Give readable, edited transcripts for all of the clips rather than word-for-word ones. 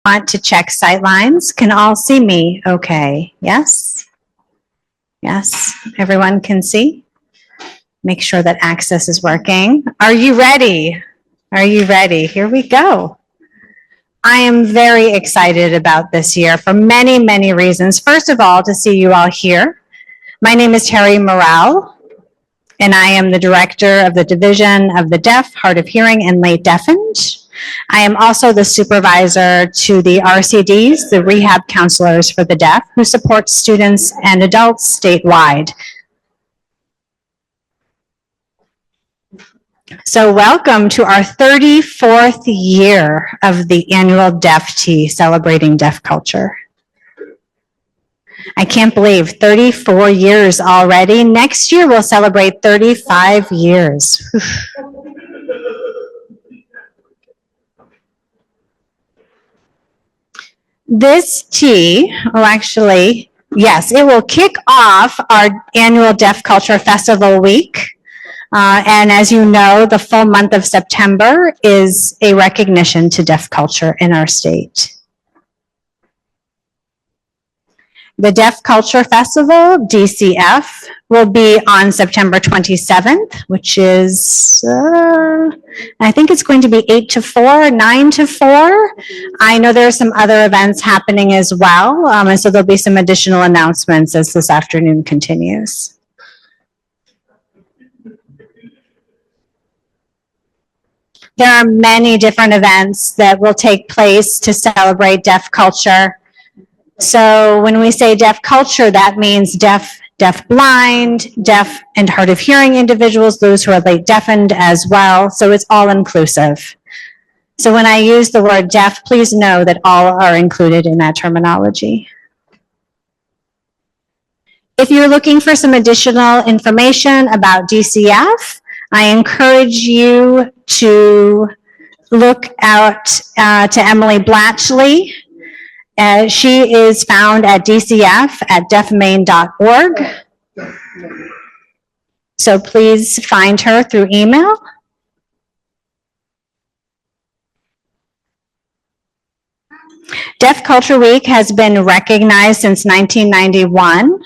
want to check sight lines. Can all see me okay? Yes? Yes, everyone can see? Make sure that access is working. Are you ready? Are you ready? Here we go. I am very excited about this year for many, many reasons. First of all, to see you all here. My name is Terry Morale, and I am the director of the Division of the Deaf, Hard of Hearing, and Late Deafened. I am also the supervisor to the RCDs, the Rehab Counselors for the Deaf, who support students and adults statewide. So welcome to our 34th year of the annual Deaf Tea, celebrating deaf culture. I can't believe 34 years already. Next year we'll celebrate 35 years. This tea, oh actually, yes, it will kick off our annual Deaf Culture Festival week. And as you know, the full month of September is a recognition to deaf culture in our state. The Deaf Culture Festival, DCF, will be on September 27th, which is, I think it's going to be 8 to 4, 9 to 4. I know there are some other events happening as well, and so there'll be some additional announcements as this afternoon continues. There are many different events that will take place to celebrate deaf culture. So when we say deaf culture, that means deaf, deaf-blind, deaf and hard of hearing individuals, those who are late deafened as well. So it's all inclusive. So when I use the word deaf, please know that all are included in that terminology. If you're looking for some additional information about DCF, I encourage you to look out to Emily Blatchley. She is found at DCF at deafmaine.org. So please find her through email. Deaf Culture Week has been recognized since 1991.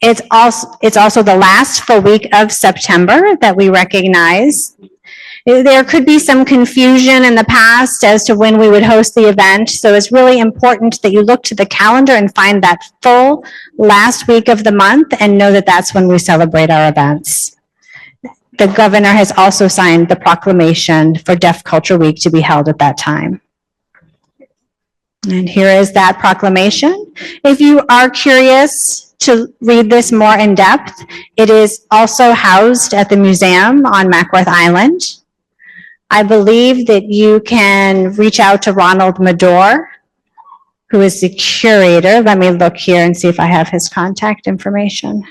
It's also the last full week of September that we recognize. There could be some confusion in the past as to when we would host the event, so it's really important that you look to the calendar and find that full last week of the month and know that that's when we celebrate our events. The governor has also signed the proclamation for Deaf Culture Week to be held at that time. And here is that proclamation. If you are curious to read this more in depth, it is also housed at the museum on Mackworth Island. I believe that you can reach out to Ronald Medore, who is the curator. Let me look here and see if I have his contact information.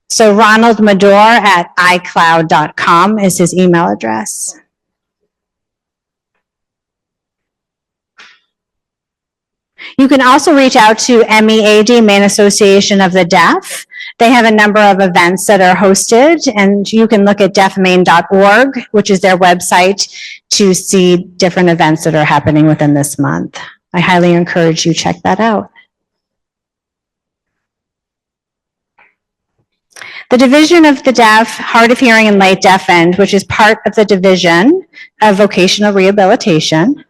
So Ronald Medore at iCloud.com is his email address. You can also reach out to MEAD, Maine Association of the Deaf. They have a number of events that are hosted, and you can look at deafmaine.org, which is their website, to see different events that are happening within this month. I highly encourage you to check that out. The Division of the Deaf, Hard of Hearing, and Late Deafened, which is part of the Division of Vocational Rehabilitation.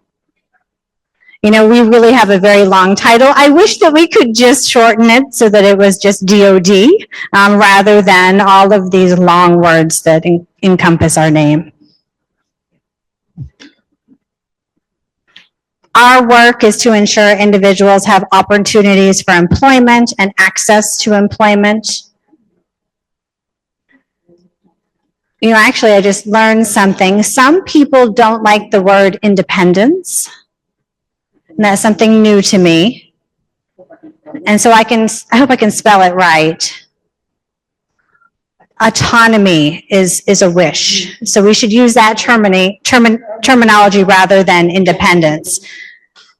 You know, we really have a very long title. I wish that we could just shorten it so that it was just DOD, rather than all of these long words that encompass our name. Our work is to ensure individuals have opportunities for employment and access to employment. You know, actually, I just learned something. Some people don't like the word independence. And that's something new to me. And so I hope I can spell it right. Autonomy is a wish. So we should use that terminology rather than independence.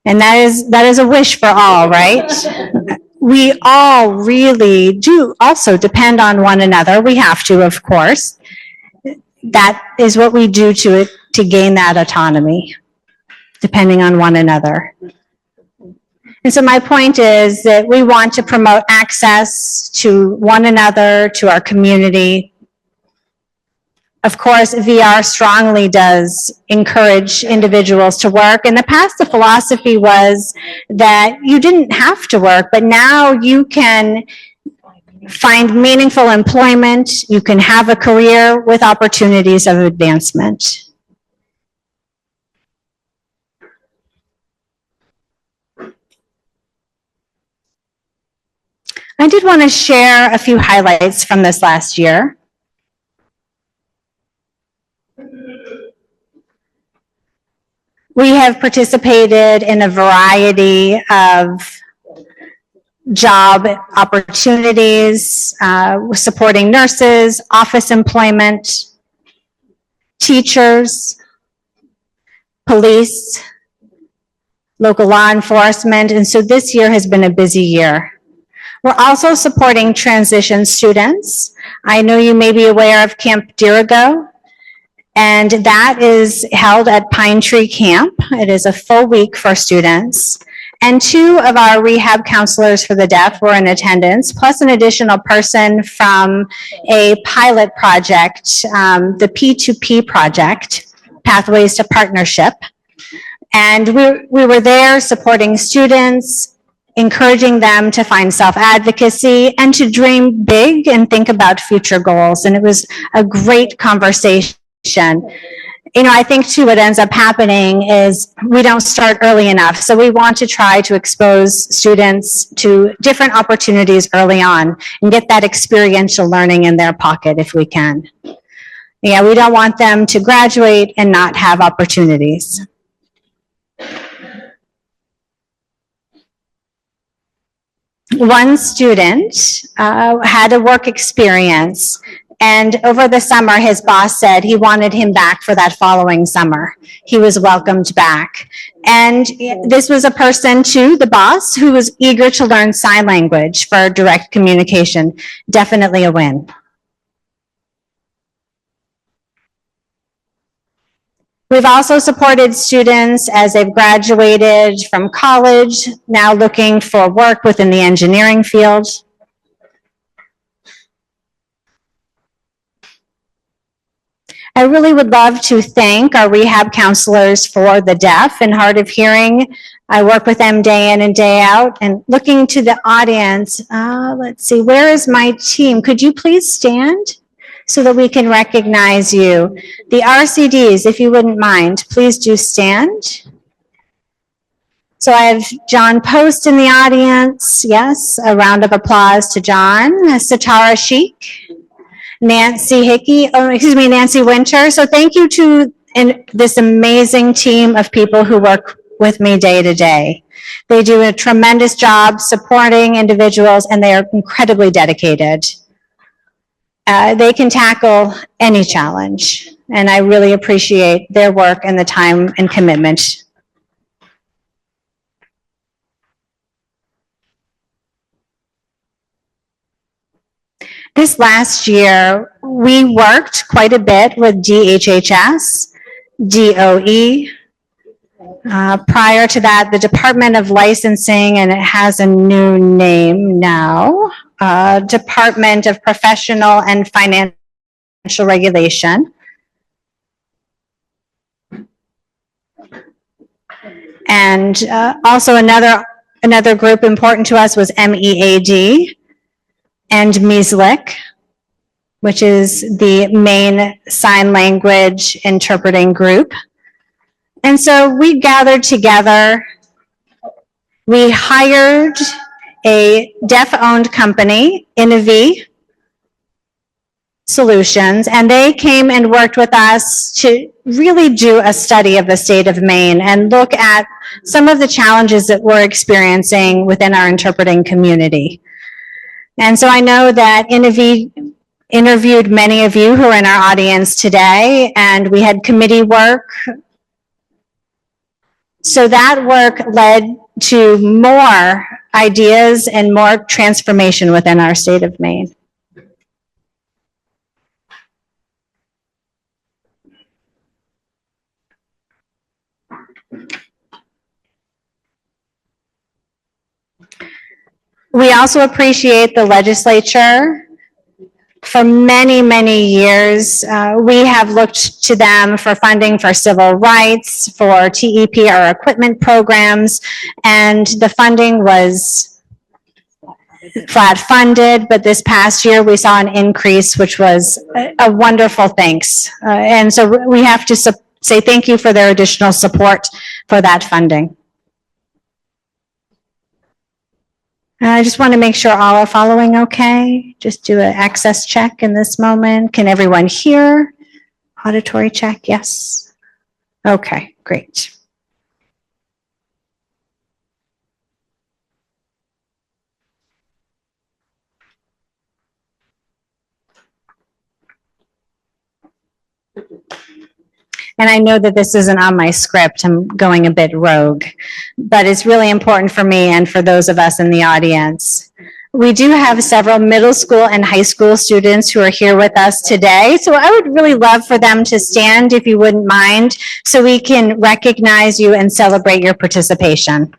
And that is a wish for all, right? We all really do also depend on one another. We have to, of course. that is what we do to gain that autonomy, depending on one another. And so my point is that we want to promote access to one another, to our community. Of course, VR strongly does encourage individuals to work. In the past, the philosophy was that you didn't have to work, but now you can find meaningful employment, you can have a career with opportunities of advancement. I did want to share a few highlights from this last year. We have participated in a variety of job opportunities, supporting nurses, office employment, teachers, police, local law enforcement, and so this year has been a busy year. We're also supporting transition students. I know you may be aware of Camp Dirigo, and that is held at Pine Tree Camp. It is a full week for students. And 2 of our rehab counselors for the deaf were in attendance, plus an additional person from a pilot project, the P2P project, Pathways to Partnership. And we were there supporting students, encouraging them to find self-advocacy and to dream big and think about future goals. And it was a great conversation. You know, I think too what ends up happening is we don't start early enough. So we want to try to expose students to different opportunities early on and get that experiential learning in their pocket if we can. Yeah, we don't want them to graduate and not have opportunities. One student had a work experience, and over the summer, his boss said he wanted him back for that following summer. He was welcomed back. And this was a person, too, the boss, who was eager to learn sign language for direct communication. Definitely a win. We've also supported students as they've graduated from college, now looking for work within the engineering field. I really would love to thank our rehab counselors for the deaf and hard of hearing. I work with them day in and day out. And looking to the audience, let's see, where is my team? Could you please stand so that we can recognize you? The RCDs, if you wouldn't mind, please do stand. So I have John Post in the audience. Yes, a round of applause to John. Satara Sheik, Nancy Hickey, Nancy Winter. So thank you to this amazing team of people who work with me day to day. They do a tremendous job supporting individuals, and they are incredibly dedicated. They can tackle any challenge, and I really appreciate their work and the time and commitment. This last year, we worked quite a bit with DHHS, DOE. Prior to that, the Department of Licensing, and it has a new name now, Department of Professional and Financial Regulation. And also another group important to us was MEAD and MESLIC, which is the Maine Sign Language Interpreting Group. And so we gathered together, we hired a deaf-owned company, Innovi Solutions, and they came and worked with us to really do a study of the state of Maine and look at some of the challenges that we're experiencing within our interpreting community. And so I know that Innovi interviewed many of you who are in our audience today, and we had committee work. So that work led to more ideas and more transformation within our state of Maine. We also appreciate the legislature. For many, many years, we have looked to them for funding for civil rights, for TEP or equipment programs, and the funding was flat funded, but this past year we saw an increase, which was a wonderful thanks. And so we have to say thank you for their additional support for that funding. I just want to make sure all are following okay. Just do an access check in this moment. Can everyone hear? Auditory check, yes. Okay, great. And I know that this isn't on my script, I'm going a bit rogue, but it's really important for me and for those of us in the audience. We do have several middle school and high school students who are here with us today, so I would really love for them to stand, if you wouldn't mind, so we can recognize you and celebrate your participation.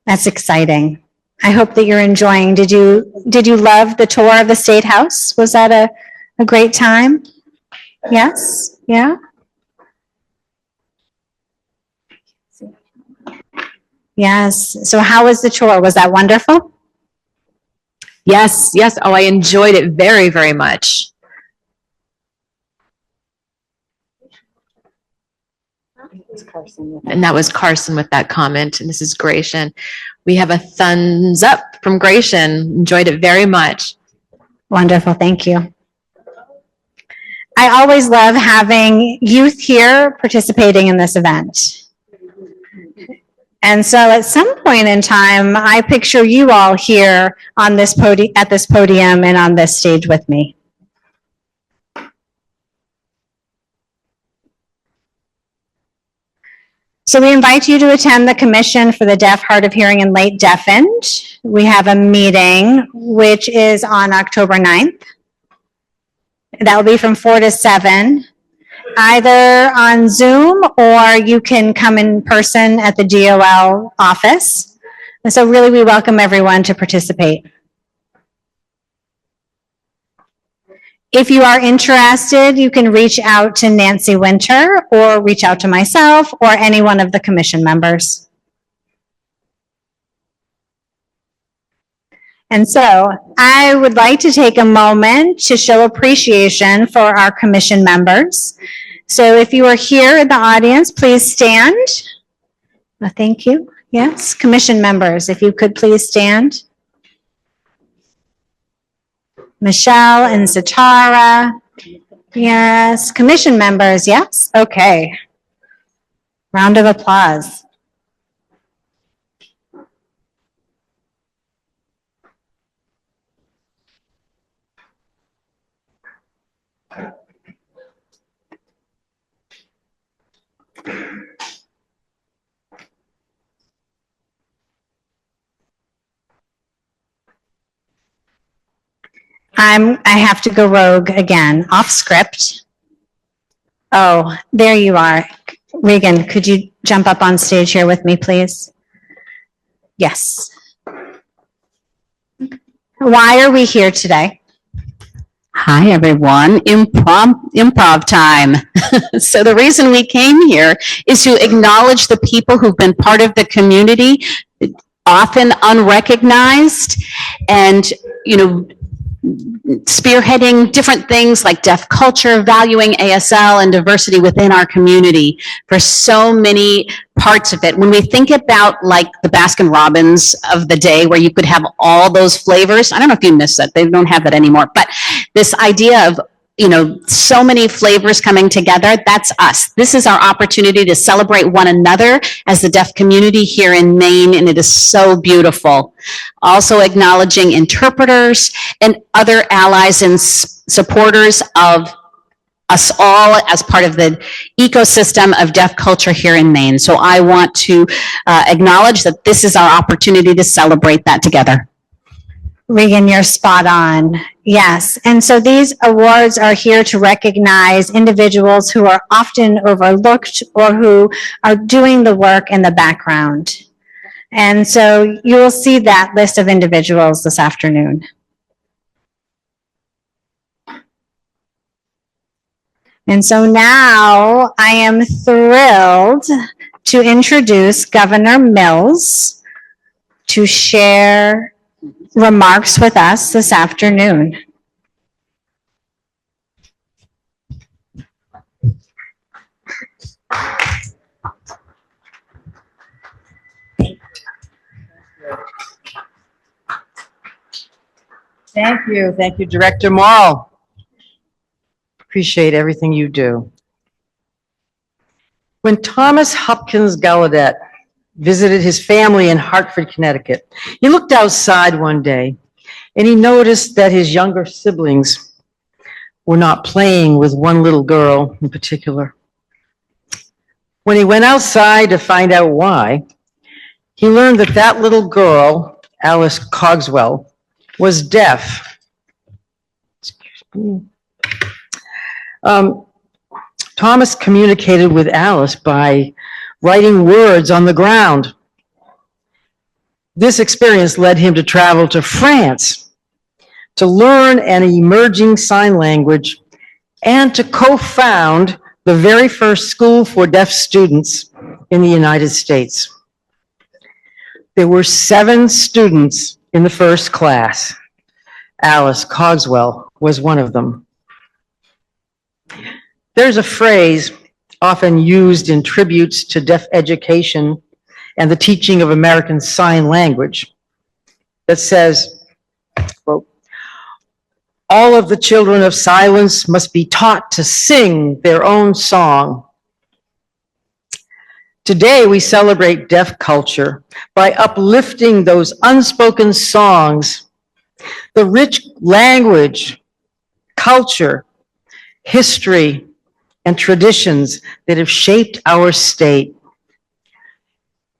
That's exciting. I hope that you're enjoying. Did you love the tour of the State House? Was that a great time? Yes? Yeah? Yes. So how was the tour? Was that wonderful? Yes, yes. Oh, I enjoyed it very, very much. And that was Carson with that comment, and this is Gratian. We have a thumbs up from Gratian. Enjoyed it very much. Wonderful, thank you. I always love having youth here participating in this event. And so at some point in time, I picture you all here on this at this podium and on this stage with me. So we invite you to attend the Commission for the Deaf, Hard of Hearing, and Late Deafened. We have a meeting which is on October 9th. That will be from 4 to 7, either on Zoom or you can come in person at the DOL office. And so really we welcome everyone to participate. If you are interested, you can reach out to Nancy Winter or reach out to myself or any one of the commission members. And so I would like to take a moment to show appreciation for our commission members. So if you are here in the audience, please stand. Thank you. Yes, commission members, if you could please stand. Michelle and Satara. Yes. Commission members, yes? Okay. Round of applause. I have to go rogue again, off script. Oh, there you are. Regan, could you jump up on stage here with me, please? Yes. Why are we here today? Hi, everyone. Improv time. So the reason we came here is to acknowledge the people who've been part of the community, often unrecognized, and, you know, spearheading different things like deaf culture, valuing ASL and diversity within our community for so many parts of it. When we think about like the Baskin Robbins of the day where you could have all those flavors, I don't know if you missed that, they don't have that anymore, but this idea of, you know, so many flavors coming together, that's us. This is our opportunity to celebrate one another as the deaf community here in Maine, and it is so beautiful. Also acknowledging interpreters and other allies and supporters of us all as part of the ecosystem of deaf culture here in Maine. So I want to acknowledge that this is our opportunity to celebrate that together. Regan, you're spot on. Yes. And so these awards are here to recognize individuals who are often overlooked or who are doing the work in the background. And so you will see that list of individuals this afternoon. And so now I am thrilled to introduce Governor Mills to share remarks with us this afternoon. Thank you, Director Morrow. Appreciate everything you do. When Thomas Hopkins Gallaudet visited his family in Hartford, Connecticut, he looked outside one day and he noticed that his younger siblings were not playing with one little girl in particular. When he went outside to find out why, he learned that that little girl, Alice Cogswell, was deaf. Excuse me. Thomas communicated with Alice by writing words on the ground. This experience led him to travel to France to learn an emerging sign language and to co-found the very first school for deaf students in the United States. There were 7 students in the first class. Alice Cogswell was one of them. There's a phrase often used in tributes to deaf education and the teaching of American Sign Language that says, quote, "All of the children of silence must be taught to sing their own song." Today, we celebrate deaf culture by uplifting those unspoken songs, the rich language, culture, history, and traditions that have shaped our state,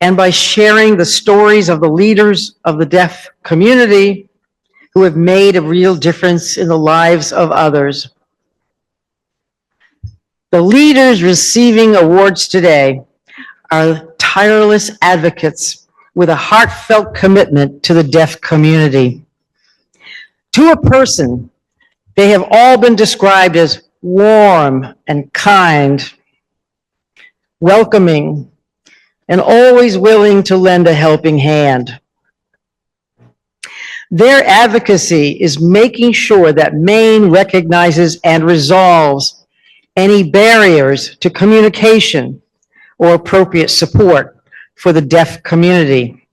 and by sharing the stories of the leaders of the deaf community who have made a real difference in the lives of others. The leaders receiving awards today are tireless advocates with a heartfelt commitment to the deaf community. To a person, they have all been described as warm and kind, welcoming, and always willing to lend a helping hand. Their advocacy is making sure that Maine recognizes and resolves any barriers to communication or appropriate support for the deaf community.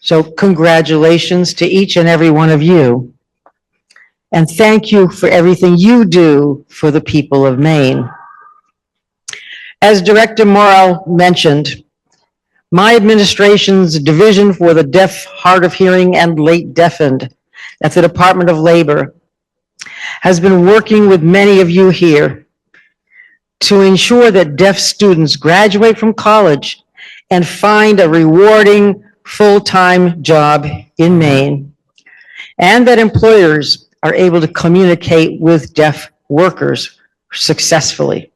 So congratulations to each and every one of you. And thank you for everything you do for the people of Maine. As Director Morrell mentioned, my administration's Division for the Deaf, Hard of Hearing, and Late Deafened at the Department of Labor has been working with many of you here to ensure that deaf students graduate from college and find a rewarding full-time job in Maine, and that employers are able to communicate with deaf workers successfully.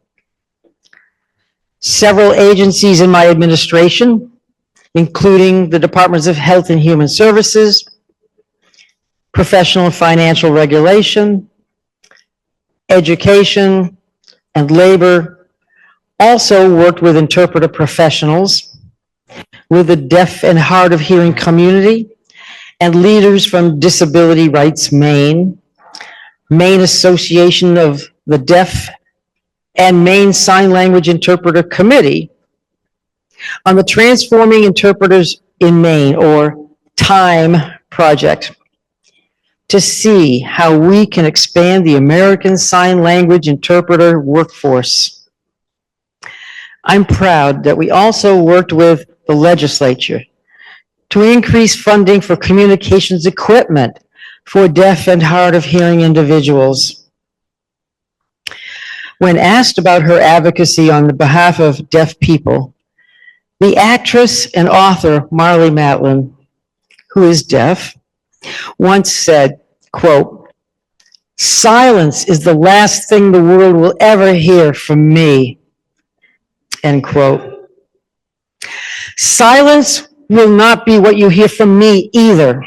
Several agencies in my administration, including the Departments of Health and Human Services, Professional and Financial Regulation, Education, and Labor, also worked with interpreter professionals, with the deaf and hard of hearing community, and leaders from Disability Rights Maine, Maine Association of the Deaf, and Maine Sign Language Interpreter Committee on the Transforming Interpreters in Maine, or TIME project, to see how we can expand the American Sign Language interpreter workforce. I'm proud that we also worked with the legislature to increase funding for communications equipment for deaf and hard of hearing individuals. When asked about her advocacy on the behalf of deaf people, the actress and author Marlee Matlin, who is deaf, once said, quote, "Silence is the last thing the world will ever hear from me," end quote. Silence will not be what you hear from me either.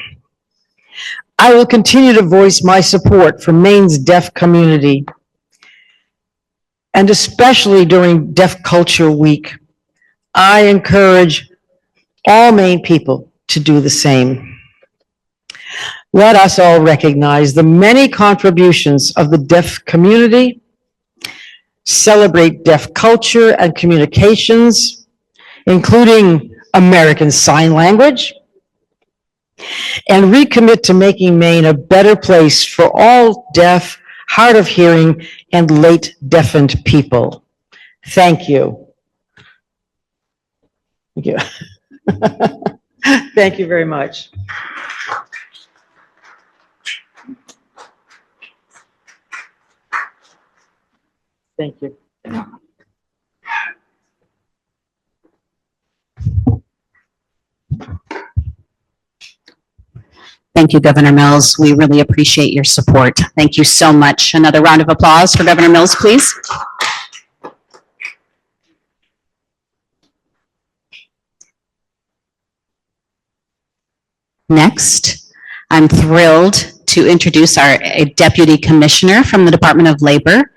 I will continue to voice my support for Maine's deaf community, and especially during Deaf Culture Week. I encourage all Maine people to do the same. Let us all recognize the many contributions of the deaf community, celebrate deaf culture and communications, including American Sign Language, and recommit to making Maine a better place for all deaf, hard of hearing, and late deafened people. Thank you. Thank you. Thank you very much. Thank you. Thank you, Governor Mills. We really appreciate your support. Thank you so much. Another round of applause for Governor Mills, please. Next, I'm thrilled to introduce our Deputy Commissioner from the Department of Labor,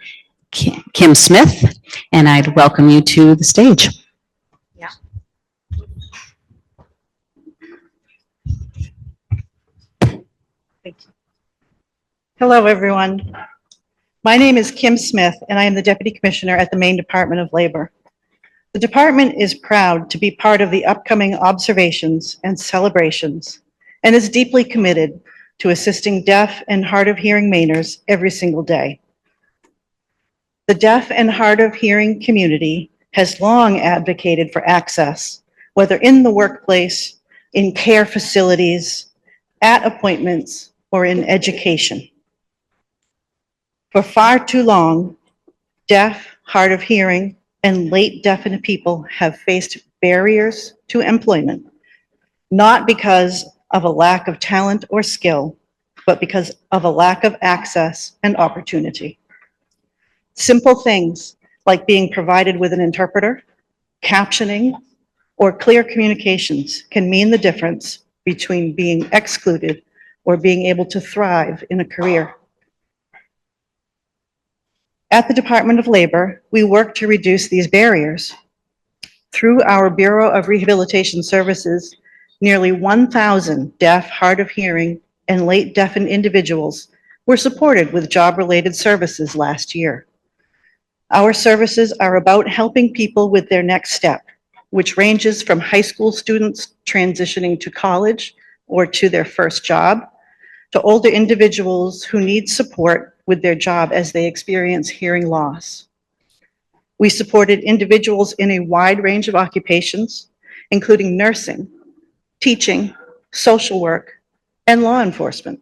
Kim Smith, and I'd welcome you to the stage. Hello, everyone. My name is Kim Smith, and I am the Deputy Commissioner at the Maine Department of Labor. The department is proud to be part of the upcoming observations and celebrations, and is deeply committed to assisting deaf and hard of hearing Mainers every single day. The deaf and hard of hearing community has long advocated for access, whether in the workplace, in care facilities, at appointments, or in education. For far too long, deaf, hard of hearing, and late deafened people have faced barriers to employment, not because of a lack of talent or skill, but because of a lack of access and opportunity. Simple things like being provided with an interpreter, captioning, or clear communications can mean the difference between being excluded or being able to thrive in a career. At the Department of Labor, we work to reduce these barriers. Through our Bureau of Rehabilitation Services, nearly 1,000 deaf, hard of hearing, and late deafened individuals were supported with job-related services last year. Our services are about helping people with their next step, which ranges from high school students transitioning to college or to their first job, to older individuals who need support with their job as they experience hearing loss. We supported individuals in a wide range of occupations, including nursing, teaching, social work, and law enforcement.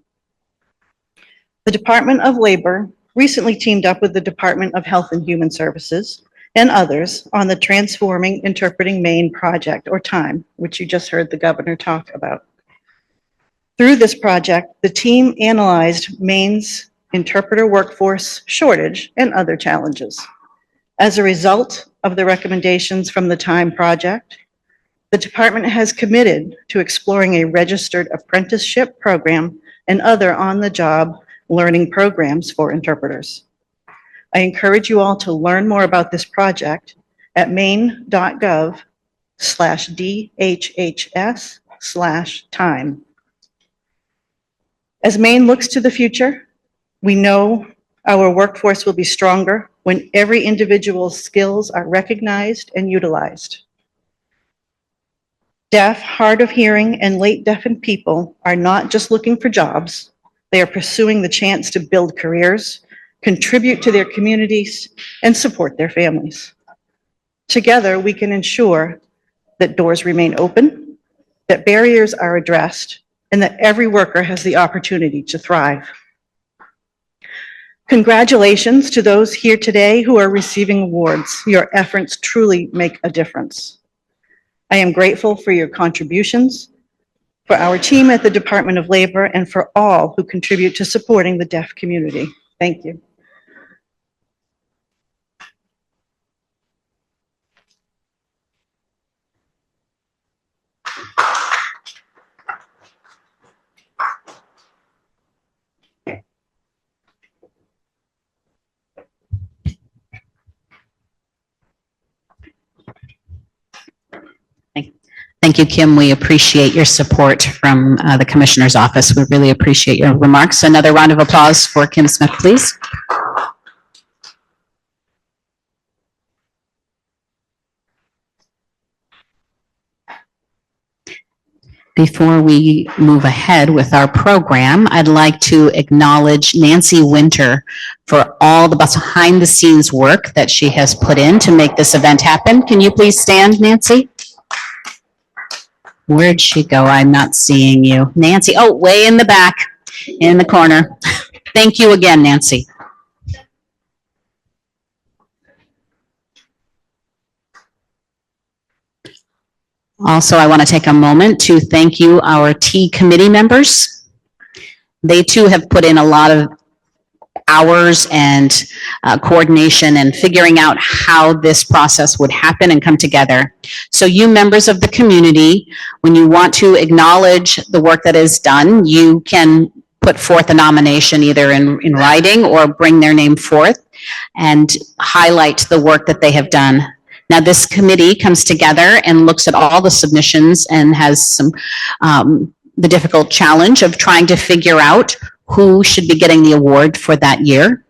The Department of Labor recently teamed up with the Department of Health and Human Services and others on the Transforming Interpreting Maine project, or TIME, which you just heard the governor talk about. Through this project, the team analyzed Maine's interpreter workforce shortage and other challenges. As a result of the recommendations from the TIME project, the department has committed to exploring a registered apprenticeship program and other on-the-job learning programs for interpreters. I encourage you all to learn more about this project at maine.gov/DHHS/time. As Maine looks to the future, we know our workforce will be stronger when every individual's skills are recognized and utilized. Deaf, hard of hearing, and late deafened people are not just looking for jobs. They are pursuing the chance to build careers, contribute to their communities, and support their families. Together, we can ensure that doors remain open, that barriers are addressed, and that every worker has the opportunity to thrive. Congratulations to those here today who are receiving awards. Your efforts truly make a difference. I am grateful for your contributions, for our team at the Department of Labor, and for all who contribute to supporting the deaf community. Thank you. Thank you, Kim. We appreciate your support from the Commissioner's Office. We really appreciate your remarks. Another round of applause for Kim Smith, please. Before we move ahead with our program, I'd like to acknowledge Nancy Winter for all the behind-the-scenes work that she has put in to make this event happen. Can you please stand, Nancy? Where'd she go? I'm not seeing you. Nancy, oh, way in the back, in the corner. Thank you again, Nancy. Also, I want to take a moment to thank you, our T committee members. They too have put in a lot of hours and coordination and figuring out how this process would happen and come together. So you members of the community, when you want to acknowledge the work that is done, you can put forth a nomination either in writing or bring their name forth and highlight the work that they have done. Now, this committee comes together and looks at all the submissions and has some the difficult challenge of trying to figure out who should be getting the award for that year.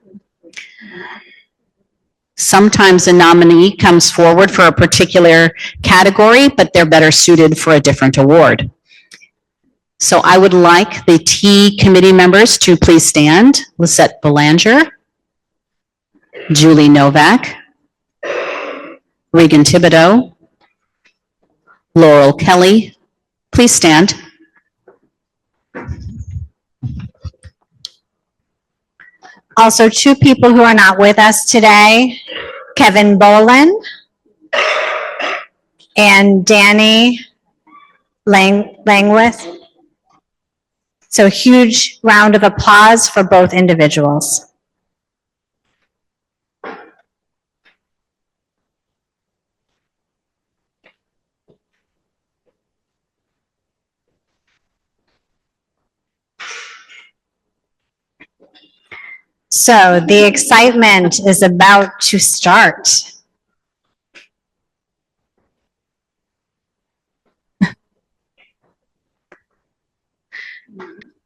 Sometimes a nominee comes forward for a particular category, but they're better suited for a different award. So I would like the T committee members to please stand. Lisette Belanger, Julie Novak, Regan Thibodeau, Laurel Kelly, please stand. Also, two people who are not with us today, Kevin Bolin and Danny Langwith. So a huge round of applause for both individuals. So the excitement is about to start.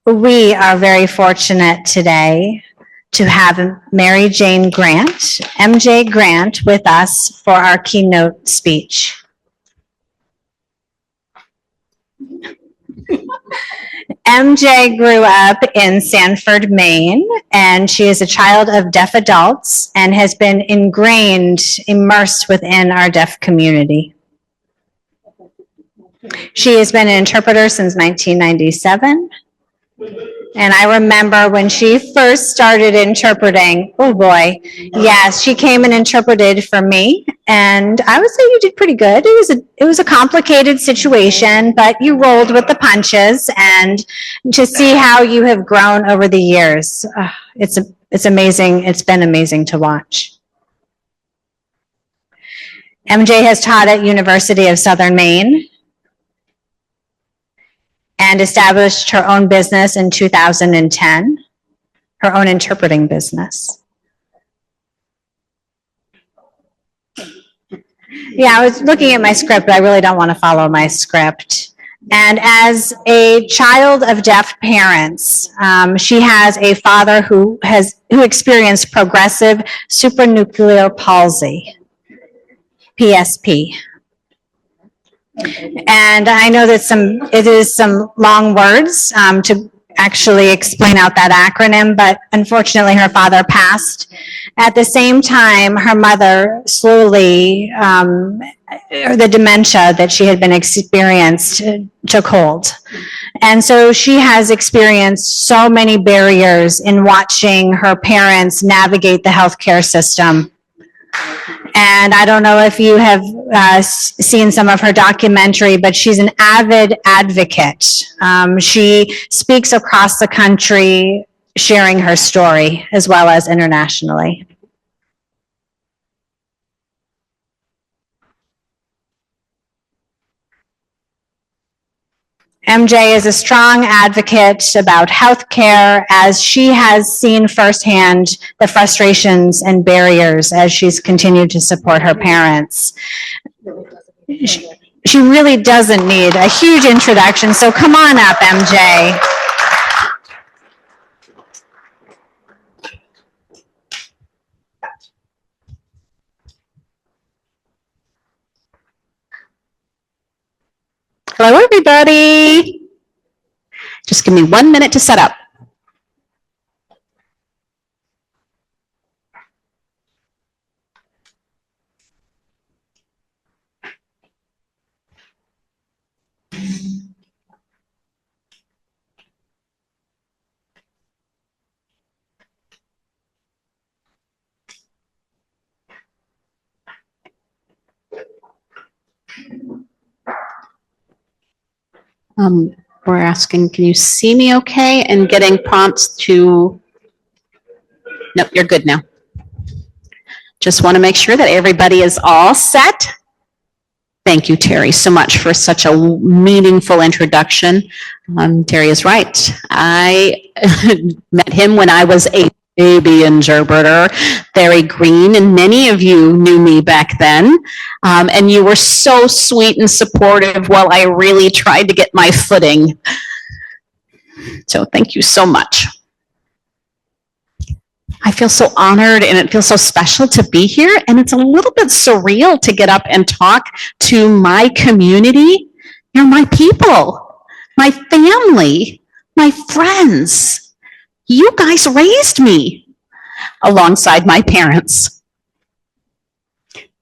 We are very fortunate today to have Mary Jane Grant, MJ Grant, with us for our keynote speech. MJ grew up in Sanford, Maine, and she is a child of deaf adults and has been immersed within our deaf community. She has been an interpreter since 1997. And I remember when she first started interpreting, oh boy, yes, she came and interpreted for me. And I would say you did pretty good. It was a complicated situation, but you rolled with the punches, and to see how you have grown over the years, it's amazing. It's been amazing to watch. MJ has taught at University of Southern Maine and established her own business in 2010, her own interpreting business. Yeah, I was looking at my script, but I really don't want to follow my script. And as a child of deaf parents, she has a father who experienced progressive supranuclear palsy, PSP. And I know that it is some long words to actually explain out that acronym, but unfortunately her father passed. At the same time, her mother slowly, the dementia that she had been experienced took hold. And so she has experienced so many barriers in watching her parents navigate the healthcare system. And I don't know if you have seen some of her documentary, but she's an avid advocate. She speaks across the country, sharing her story as well as internationally. MJ is a strong advocate about healthcare, as she has seen firsthand the frustrations and barriers as she's continued to support her parents. She really doesn't need a huge introduction, so come on up, MJ. Hello, everybody. Just give me 1 minute to set up. We're asking, can you see me okay? And getting prompts to, nope, you're good now. Just want to make sure that everybody is all set. Thank you, Terry, so much for such a meaningful introduction. Terry is right. I met him when I was a baby interpreter, very green, and many of you knew me back then. And you were so sweet and supportive while I really tried to get my footing. So thank you so much. I feel so honored and it feels so special to be here. And it's a little bit surreal to get up and talk to my community. You're my people, my family, my friends. You guys raised me alongside my parents.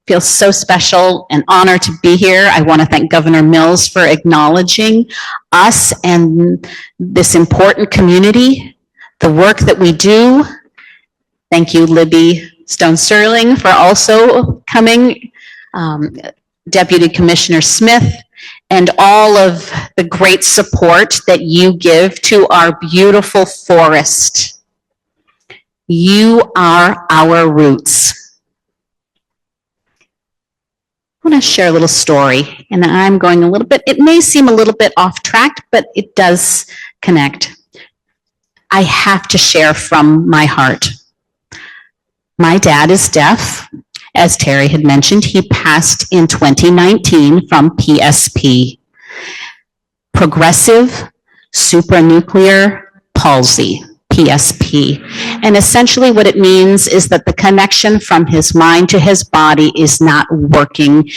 Feels so special and honored to be here. I want to thank Governor Mills for acknowledging us and this important community, the work that we do. Thank you, Libby Stone-Sterling, for also coming, Deputy Commissioner Smith, and all of the great support that you give to our beautiful forest. You are our roots. I want to share a little story, and I'm going a little bit, it may seem a little bit off track, but it does connect. I have to share from my heart. My dad is deaf. As Terry had mentioned, he passed in 2019 from PSP, progressive supranuclear palsy, PSP. And essentially what it means is that the connection from his mind to his body is not working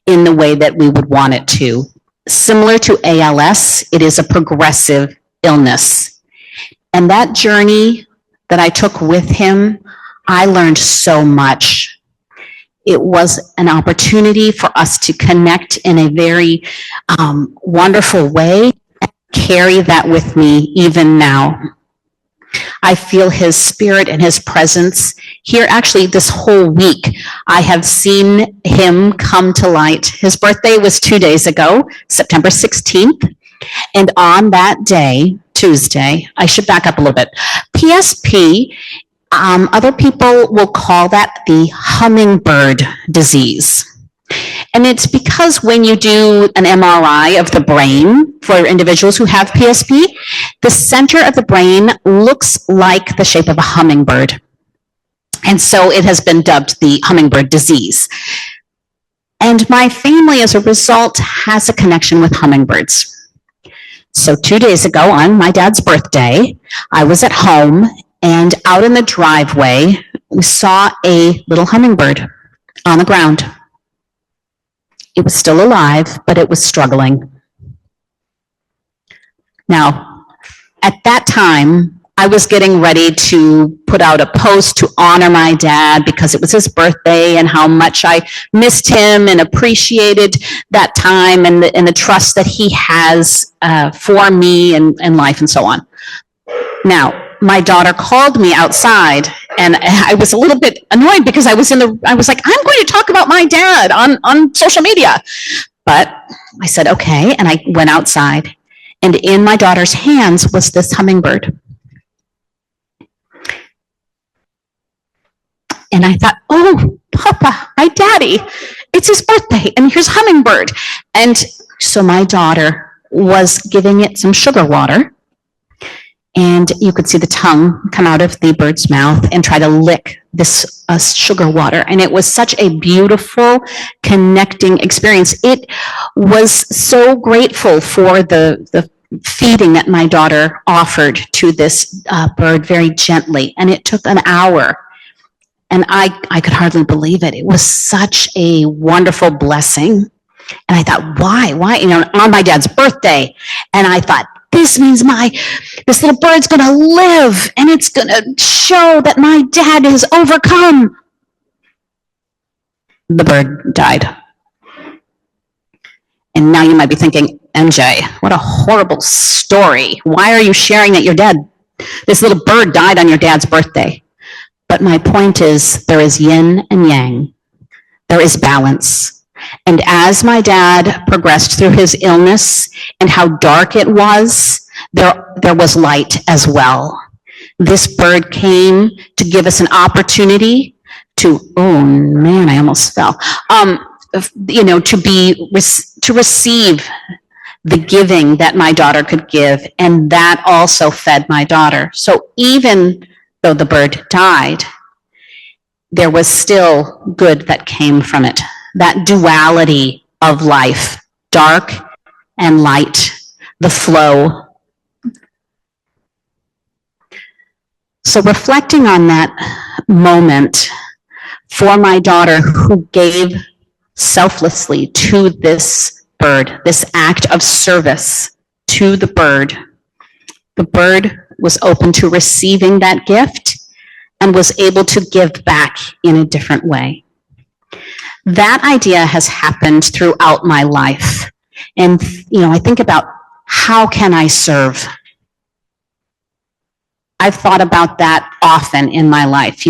in the way that we would want it to. Similar to ALS, it is a progressive illness. And that journey that I took with him, I learned so much. It was an opportunity for us to connect in a very wonderful way and carry that with me even now. I feel his spirit and his presence here. Actually, this whole week, I have seen him come to light. His birthday was 2 days ago, September 16th. And on that day, Tuesday, I should back up a little bit. PSP, other people will call that the hummingbird disease. And it's because when you do an MRI of the brain for individuals who have PSP, the center of the brain looks like the shape of a hummingbird. And so it has been dubbed the hummingbird disease. And my family, as a result, has a connection with hummingbirds. So 2 days ago, on my dad's birthday, I was at home, and out in the driveway, we saw a little hummingbird on the ground. It was still alive, but it was struggling. Now, at that time, I was getting ready to put out a post to honor my dad because it was his birthday and how much I missed him and appreciated that time and the trust that he has for me and life and so on. Now, my daughter called me outside, and I was a little bit annoyed because I was like, I'm going to talk about my dad on social media. But I said, okay, and I went outside, and in my daughter's hands was this hummingbird. And I thought, oh, Papa, my daddy, it's his birthday, and here's hummingbird. And so my daughter was giving it some sugar water, and you could see the tongue come out of the bird's mouth and try to lick this sugar water. And it was such a beautiful, connecting experience. It was so grateful for the feeding that my daughter offered to this bird very gently. And it took an hour. And I could hardly believe it. It was such a wonderful blessing. And I thought, why? On my dad's birthday. And I thought, this means this little bird's going to live, and it's going to show that my dad has overcome. The bird died. And now you might be thinking, MJ, what a horrible story. Why are you sharing that your dad, this little bird died on your dad's birthday? But my point is, there is yin and yang. There is balance. And as my dad progressed through his illness and how dark it was, there was light as well. This bird came to give us an opportunity to, oh man, I almost fell, to receive the giving that my daughter could give, and that also fed my daughter. So even though the bird died, there was still good that came from it. That duality of life, dark and light, the flow. So reflecting on that moment for my daughter who gave selflessly to this bird, this act of service to the bird was open to receiving that gift and was able to give back in a different way. That idea has happened throughout my life. And, I think about, how can I serve? I've thought about that often in my life,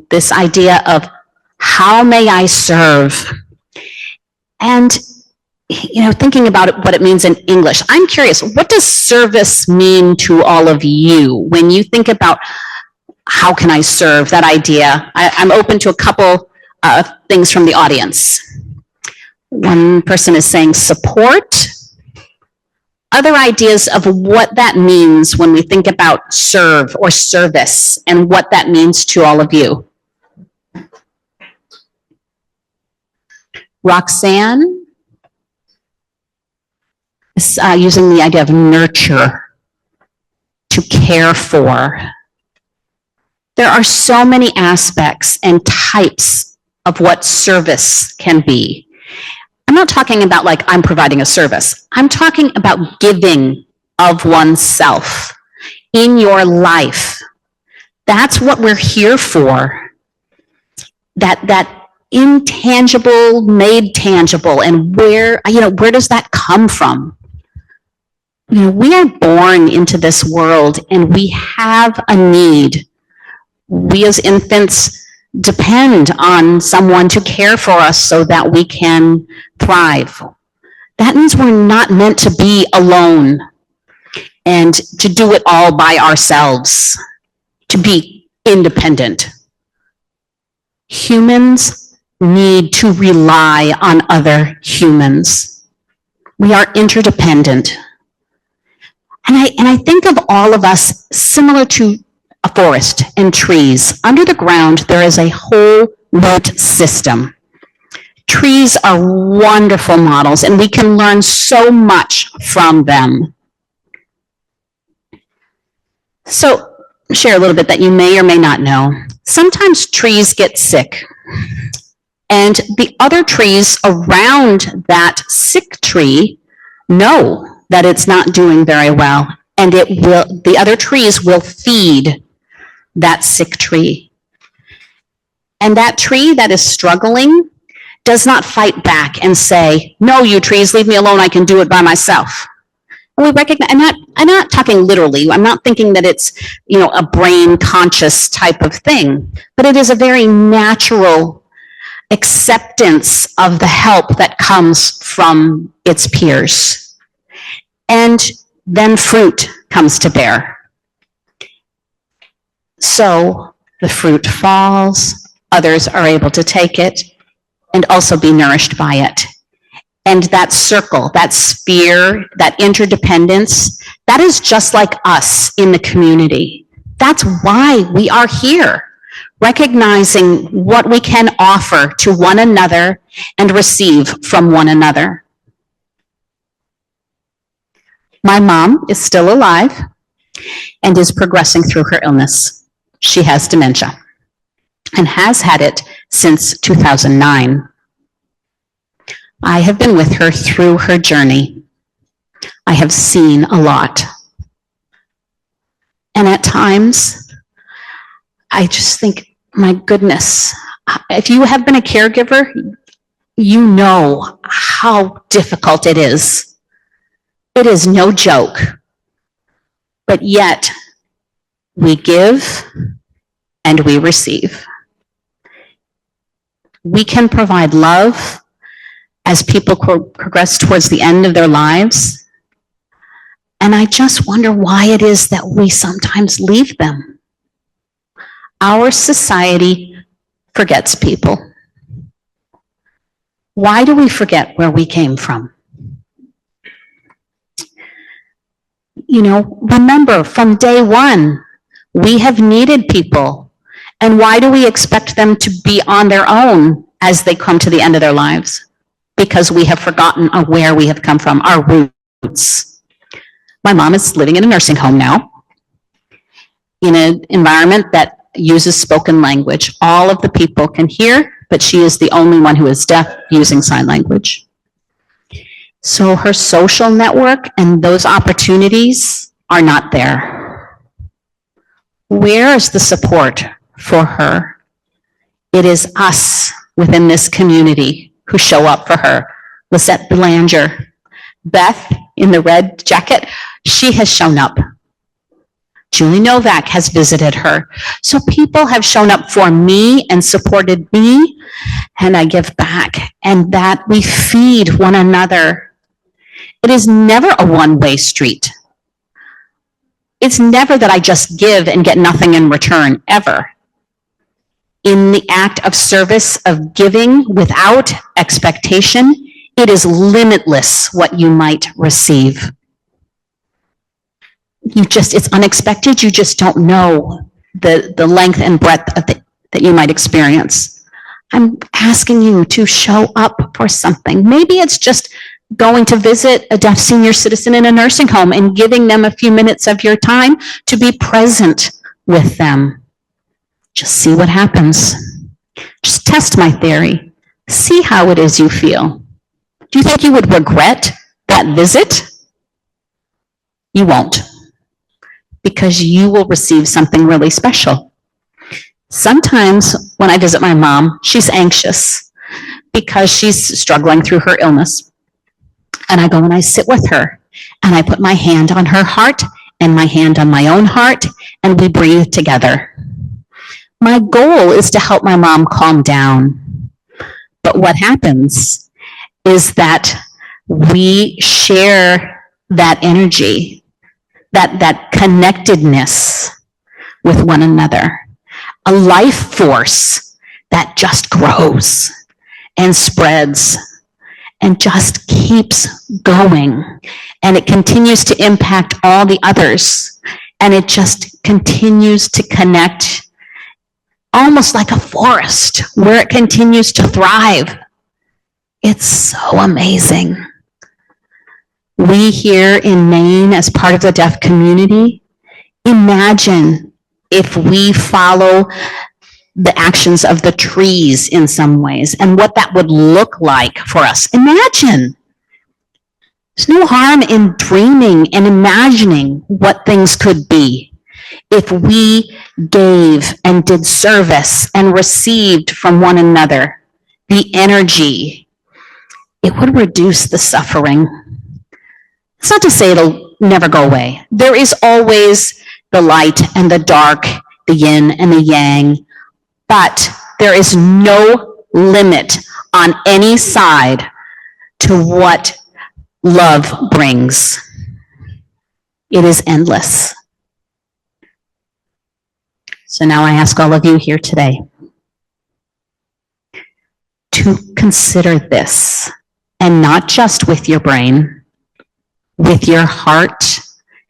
this idea of how may I serve? And, thinking about what it means in English, I'm curious, what does service mean to all of you? When you think about how can I serve, that idea, I'm open to a couple things from the audience. One person is saying support. Other ideas of what that means when we think about serve or service and what that means to all of you. Roxanne is using the idea of nurture, to care for. There are so many aspects and types of what service can be. I'm not talking about like I'm providing a service. I'm talking about giving of oneself in your life. That's what we're here for. That intangible made tangible, and where does that come from? We are born into this world and we have a need. We as infants depend on someone to care for us so that we can thrive. That means we're not meant to be alone and to do it all by ourselves, to be independent. Humans need to rely on other humans. We are interdependent. And I think of all of us similar to a forest and trees. Under the ground, there is a whole root system. Trees are wonderful models, and we can learn so much from them. So, share a little bit that you may or may not know. Sometimes trees get sick, and the other trees around that sick tree know that it's not doing very well, and the other trees will feed that sick tree. And that tree that is struggling does not fight back and say, no, you trees, leave me alone, I can do it by myself. We recognize, I'm not talking literally. I'm not thinking that it's, a brain conscious type of thing, but it is a very natural acceptance of the help that comes from its peers. And then fruit comes to bear. So the fruit falls, others are able to take it and also be nourished by it. And that circle, that sphere, that interdependence, that is just like us in the community. That's why we are here, recognizing what we can offer to one another and receive from one another. My mom is still alive and is progressing through her illness. She has dementia and has had it since 2009. I have been with her through her journey. I have seen a lot. And at times, I just think, my goodness, if you have been a caregiver, you know how difficult it is. It is no joke. But yet, we give and we receive. We can provide love as people progress towards the end of their lives. And I just wonder why it is that we sometimes leave them. Our society forgets people. Why do we forget where we came from? Remember, from day one, we have needed people. And why do we expect them to be on their own as they come to the end of their lives? Because we have forgotten where we have come from, our roots. My mom is living in a nursing home now, in an environment that uses spoken language. All of the people can hear, but she is the only one who is deaf using sign language. So her social network and those opportunities are not there. Where is the support for her? It is us within this community who show up for her. Lisette Belanger, Beth in the red jacket, she has shown up. Julie Novak has visited her. So people have shown up for me and supported me, and I give back, and that we feed one another. It is never a one-way street. It's never that I just give and get nothing in return, ever. In the act of service of giving without expectation, it is limitless what you might receive. It's unexpected. You just don't know the length and breadth of that you might experience. I'm asking you to show up for something. Maybe it's just going to visit a deaf senior citizen in a nursing home and giving them a few minutes of your time to be present with them. Just see what happens. Just test my theory. See how it is you feel. Do you think you would regret that visit? You won't, because you will receive something really special. Sometimes when I visit my mom, she's anxious because she's struggling through her illness. And I go and I sit with her and I put my hand on her heart and my hand on my own heart, and we breathe together. My goal is to help my mom calm down. But what happens is that we share that energy, that connectedness with one another, a life force that just grows and spreads and just keeps going. And it continues to impact all the others. And it just continues to connect, almost like a forest where it continues to thrive. It's so amazing. We here in Maine, as part of the deaf community, imagine if we follow the actions of the trees in some ways and what that would look like for us. Imagine. There's no harm in dreaming and imagining what things could be if we gave and did service and received from one another the energy. It would reduce the suffering. It's not to say it'll never go away. There is always the light and the dark, the yin and the yang, but there is no limit on any side to what love brings. It is endless. So now I ask all of you here today to consider this, and not just with your brain, with your heart,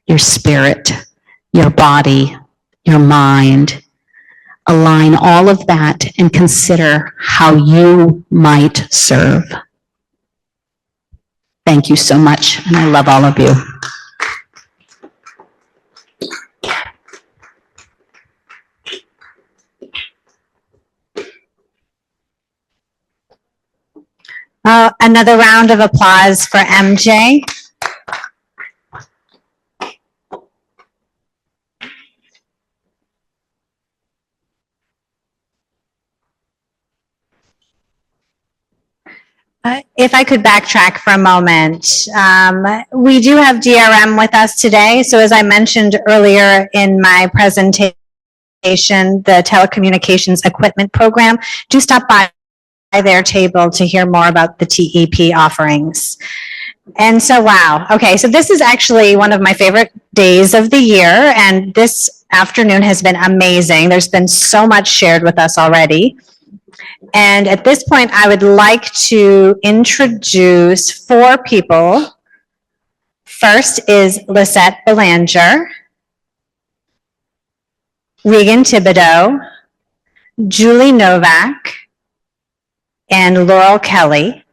your spirit, your body, your mind. Align all of that and consider how you might serve. Thank you so much, and I love all of you. Another round of applause for MJ. If I could backtrack for a moment, we do have DRM with us today. So as I mentioned earlier in my presentation, the telecommunications equipment program, do stop by their table to hear more about the TEP offerings. And so, wow. Okay, so this is actually one of my favorite days of the year, and this afternoon has been amazing. There's been so much shared with us already. And at this point, I would like to introduce 4 people. First is Lisette Belanger, Regan Thibodeau, Julie Novak, and Laurel Kelly.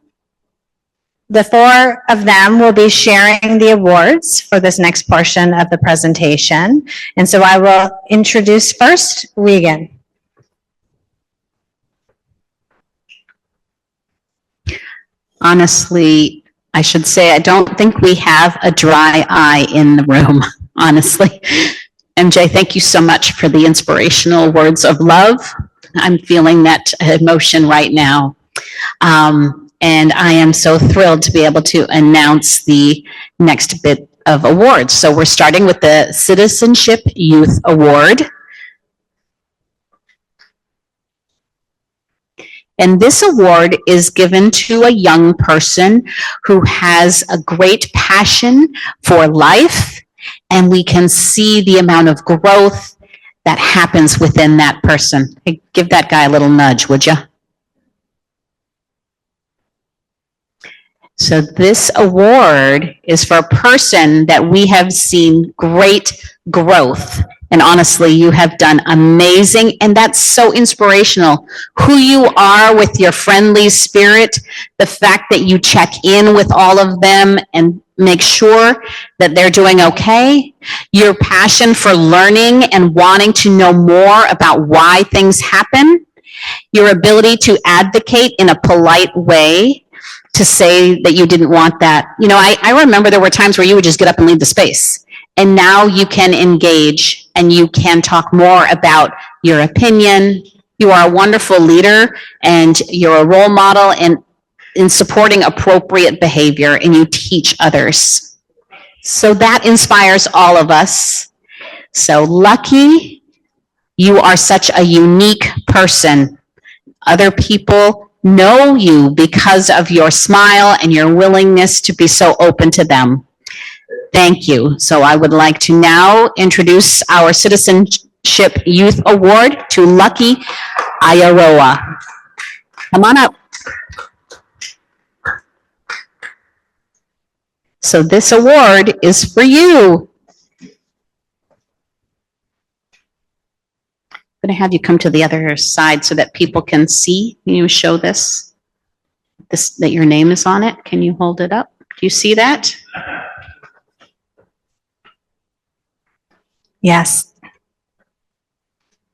The 4 of them will be sharing the awards for this next portion of the presentation. And so I will introduce first Regan. Honestly, I should say, I don't think we have a dry eye in the room, honestly. MJ, thank you so much for the inspirational words of love. I'm feeling that emotion right now. And I am so thrilled to be able to announce the next bit of awards. So we're starting with the Citizenship Youth Award. And this award is given to a young person who has a great passion for life, and we can see the amount of growth that happens within that person. Hey, give that guy a little nudge, would you? So this award is for a person that we have seen great growth. And honestly, you have done amazing, and that's so inspirational. Who you are with your friendly spirit, the fact that you check in with all of them and make sure that they're doing okay, your passion for learning and wanting to know more about why things happen, your ability to advocate in a polite way, to say that you didn't want that. You know, I remember there were times where you would just get up and leave the space. And now you can engage and you can talk more about your opinion. You are a wonderful leader and you're a role model in supporting appropriate behavior, and you teach others. So that inspires all of us. So Lucky, you are such a unique person. Other people know you because of your smile and your willingness to be so open to them. Thank you. So I would like to now introduce our Citizenship Youth Award to Lucky Ayaroa. Come on up. So this award is for you. I'm going to have you come to the other side so that people can see. Can you show this that your name is on it? Can you hold it up? Do you see that? Yes.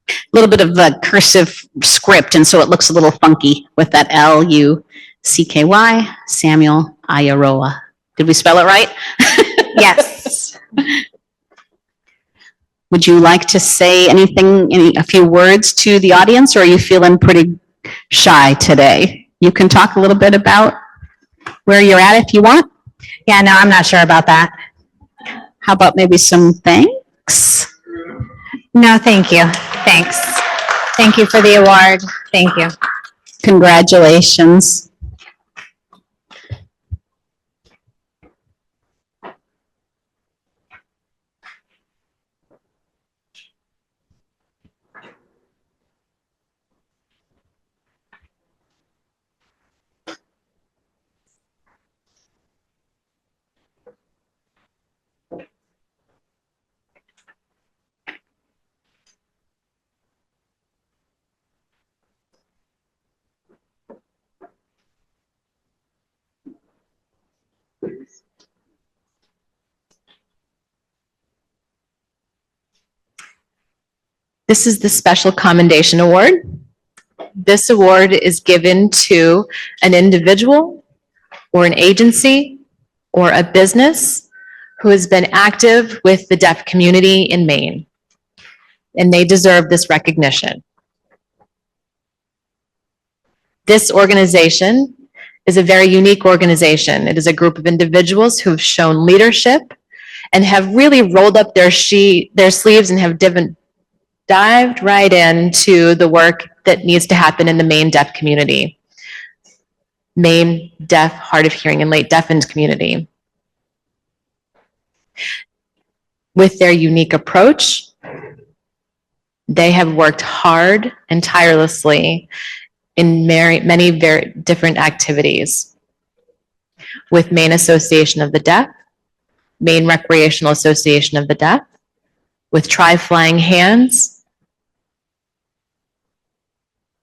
A little bit of a cursive script, and so it looks a little funky with that L-U-C-K-Y, Samuel Ayaroa. Did we spell it right? Yes. Would you like to say anything, a few words to the audience, or are you feeling pretty shy today? You can talk a little bit about where you're at if you want. Yeah, no, I'm not sure about that. How about maybe some thanks? No, thank you. Thanks. Thank you for the award. Thank you. Congratulations. This is the Special Commendation Award. This award is given to an individual or an agency or a business who has been active with the deaf community in Maine, and they deserve this recognition. This organization is a very unique organization. It is a group of individuals who have shown leadership and have really rolled up their sleeves and have dived right into the work that needs to happen in the Maine deaf community. Maine deaf, hard of hearing, and late deafened community. With their unique approach, they have worked hard and tirelessly in many very different activities. With Maine Association of the Deaf, Maine Recreational Association of the Deaf, with Tri-Flying Hands.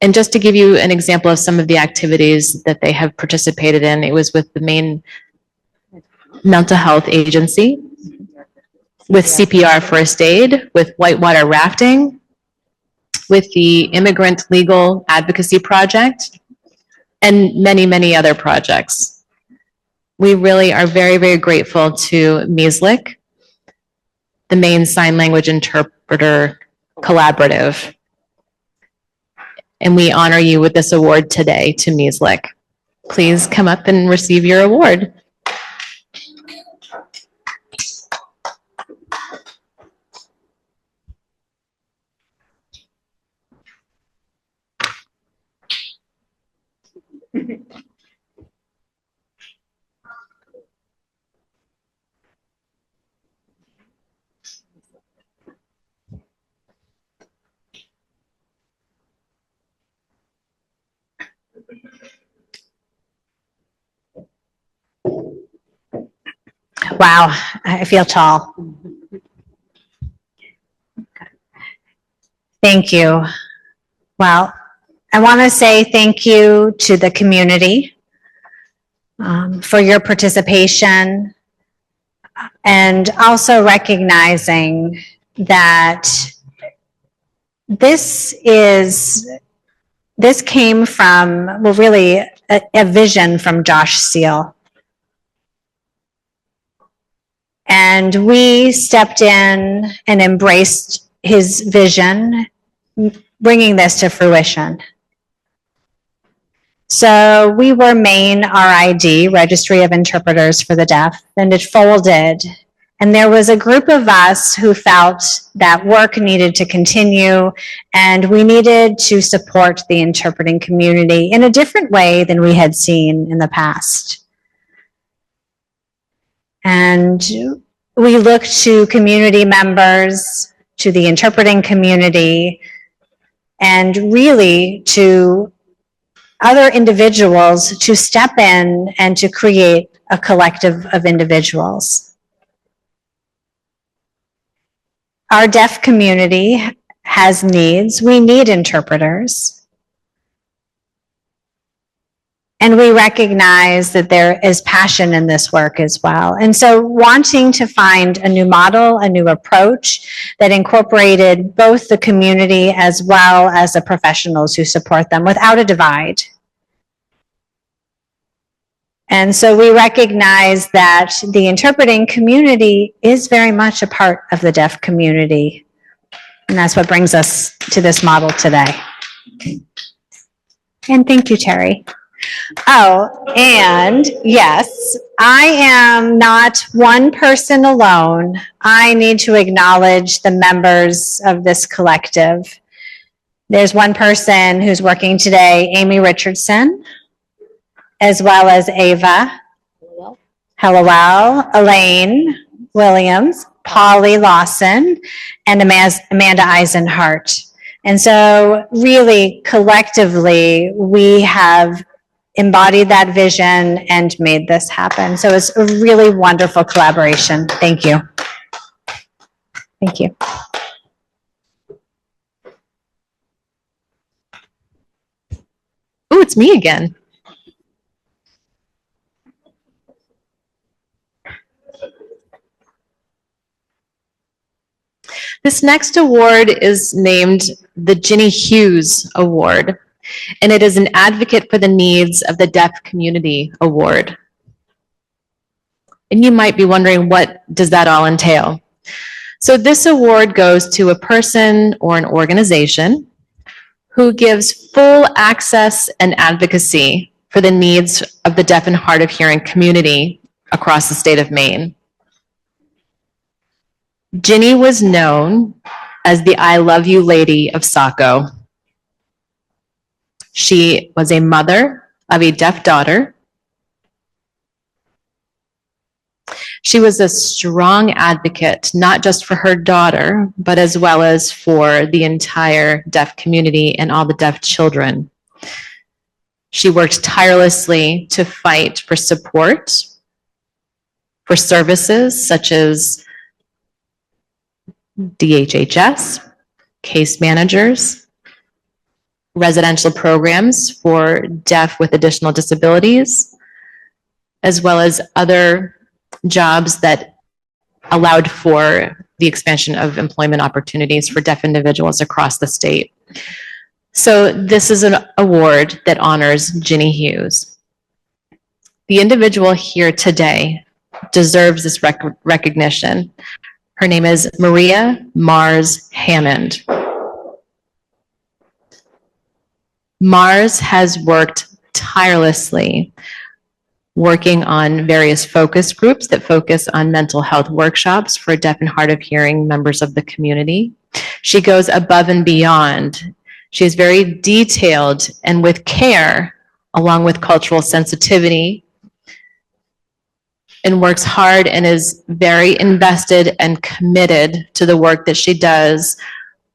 And just to give you an example of some of the activities that they have participated in, it was with the Maine Mental Health Agency, with CPR First Aid, with Whitewater Rafting, with the Immigrant Legal Advocacy Project, and many, many other projects. We really are very, very grateful to MESLIC, the Maine Sign Language Interpreter Collaborative. And we honor you with this award today to MESLIC. Please come up and receive your award. Wow, I feel tall. Thank you. Well, I want to say thank you to the community for your participation, and also recognizing that this came from, well, really a vision from Josh Seal. And we stepped in and embraced his vision, bringing this to fruition. So we were Maine RID, Registry of Interpreters for the Deaf, and it folded. And there was a group of us who felt that work needed to continue, and we needed to support the interpreting community in a different way than we had seen in the past. And we looked to community members, to the interpreting community, and really to other individuals to step in and to create a collective of individuals. Our deaf community has needs. We need interpreters. And we recognize that there is passion in this work as well. And so wanting to find a new model, a new approach that incorporated both the community as well as the professionals who support them without a divide. And so we recognize that the interpreting community is very much a part of the deaf community. And that's what brings us to this model today. And thank you, Terry. Oh, and yes, I am not one person alone. I need to acknowledge the members of this collective. There's one person who's working today, Amy Richardson, as well as Ava Hallowell, Elaine Williams, Polly Lawson, and Amanda Eisenhart. And so really collectively, we have embodied that vision and made this happen. So it's a really wonderful collaboration. Thank you. Thank you. Ooh, it's me again. This next award is named the Ginny Hughes Award, and it is an Advocate for the Needs of the Deaf Community Award. And you might be wondering, what does that all entail? So this award goes to a person or an organization who gives full access and advocacy for the needs of the deaf and hard of hearing community across the state of Maine. Ginny was known as the I Love You Lady of Saco. She was a mother of a deaf daughter. She was a strong advocate, not just for her daughter, but as well as for the entire deaf community and all the deaf children. She worked tirelessly to fight for support, for services such as DHHS, case managers, residential programs for deaf with additional disabilities, as well as other jobs that allowed for the expansion of employment opportunities for deaf individuals across the state. So this is an award that honors Ginny Hughes. The individual here today deserves this recognition. Her name is Maria Mars Hammond. Mars has worked tirelessly working on various focus groups that focus on mental health workshops for deaf and hard of hearing members of the community. She goes above and beyond. She is very detailed and with care, along with cultural sensitivity, and works hard and is very invested and committed to the work that she does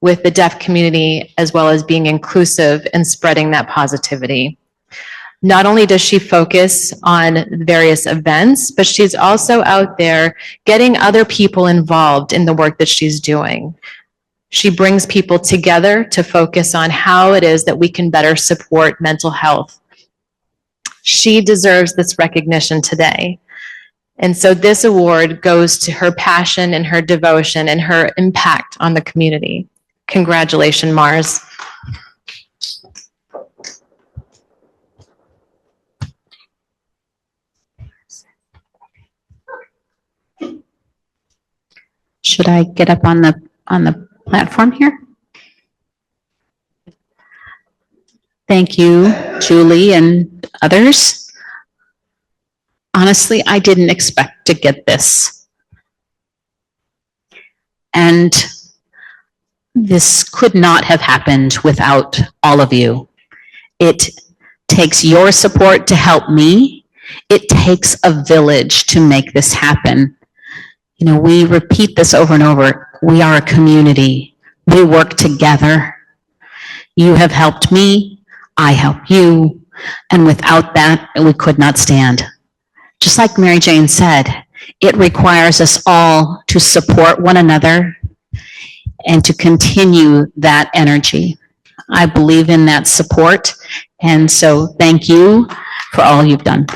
with the deaf community, as well as being inclusive and spreading that positivity. Not only does she focus on various events, but she's also out there getting other people involved in the work that she's doing. She brings people together to focus on how it is that we can better support mental health. She deserves this recognition today. And so this award goes to her passion and her devotion and her impact on the community. Congratulations, Mars. Should I get up on the platform here? Thank you, Julie and others. Honestly, I didn't expect to get this. And this could not have happened without all of you. It takes your support to help me. It takes a village to make this happen. You know, we repeat this over and over. We are a community. We work together. You have helped me. I help you. And without that, we could not stand. Just like Mary Jane said, it requires us all to support one another and to continue that energy. I believe in that support. And so thank you for all you've done.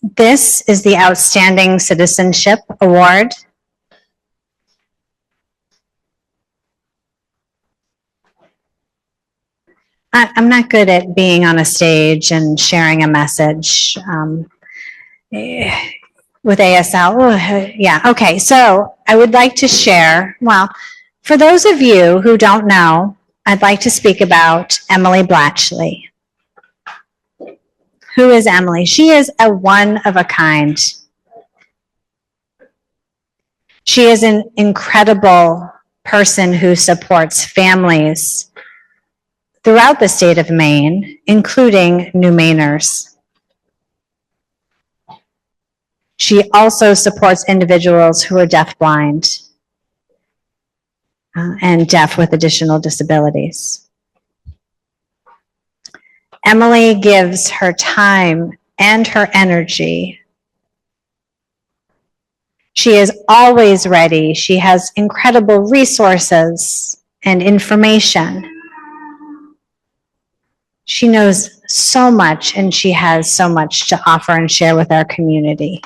This is the Outstanding Citizenship Award. I'm not good at being on a stage and sharing a message with ASL. Oh, yeah, okay, so I would like to share, well, for those of you who don't know, I'd like to speak about Emily Blatchley. Who is Emily? She is a one of a kind. She is an incredible person who supports families throughout the state of Maine, including New Mainers. She also supports individuals who are deafblind and deaf with additional disabilities. Emily gives her time and her energy. She is always ready. She has incredible resources and information. She knows so much, and she has so much to offer and share with our community.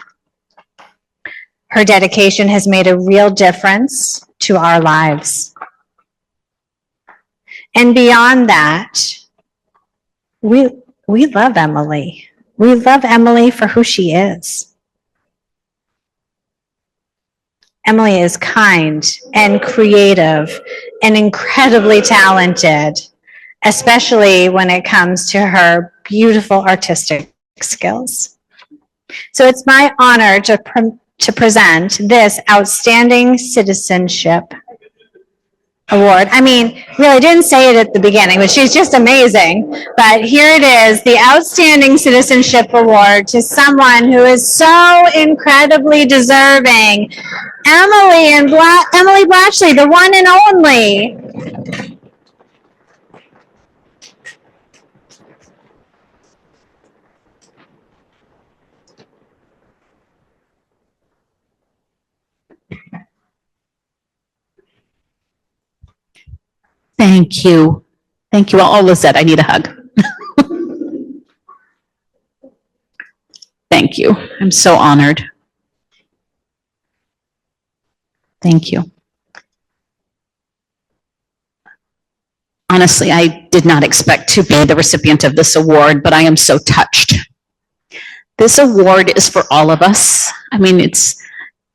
Her dedication has made a real difference to our lives. And beyond that, we love Emily. We love Emily for who she is. Emily is kind and creative and incredibly talented, especially when it comes to her beautiful artistic skills. So it's my honor to present this Outstanding Citizenship Award. I mean, really didn't say it at the beginning, but she's just amazing. But here it is, the Outstanding Citizenship Award to someone who is so incredibly deserving. Emily Blatchley, the one and only. Thank you. Thank you. Oh, Lizette, I need a hug. Thank you. I'm so honored. Thank you. Honestly, I did not expect to be the recipient of this award, but I am so touched. This award is for all of us. I mean,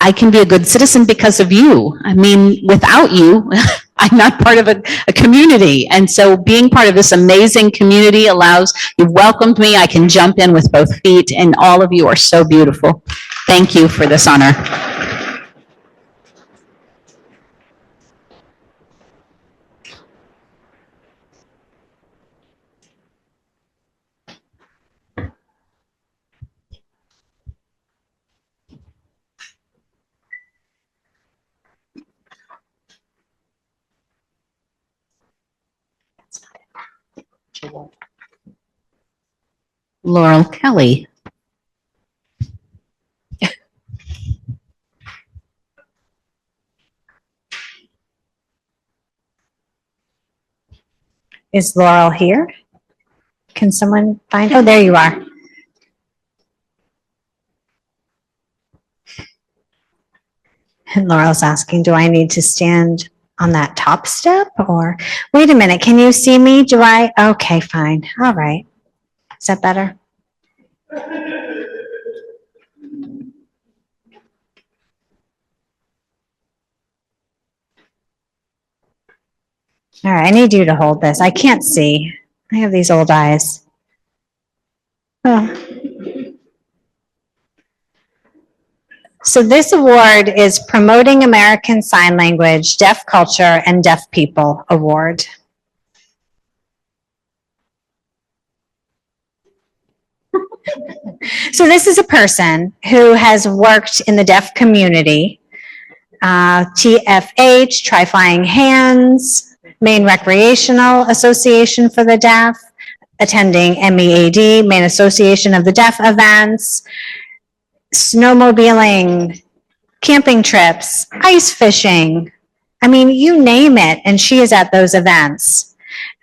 I can be a good citizen because of you. I mean, without you, I'm not part of a community. And so being part of this amazing community you've welcomed me. I can jump in with both feet, and all of you are so beautiful. Thank you for this honor. Laurel Kelly. Is Laurel here? Can someone find, oh, there you are. And Laurel's asking, do I need to stand on that top step or, wait a minute, can you see me? Okay, fine. All right. Is that better? All right, I need you to hold this. I can't see. I have these old eyes. Oh. So this award is Promoting American Sign Language, Deaf Culture, and Deaf People Award. So this is a person who has worked in the deaf community, TFH, Try-Flying Hands, Maine Recreational Association for the Deaf, attending MEAD, Maine Association of the Deaf events, snowmobiling, camping trips, ice fishing. I mean, you name it, and she is at those events.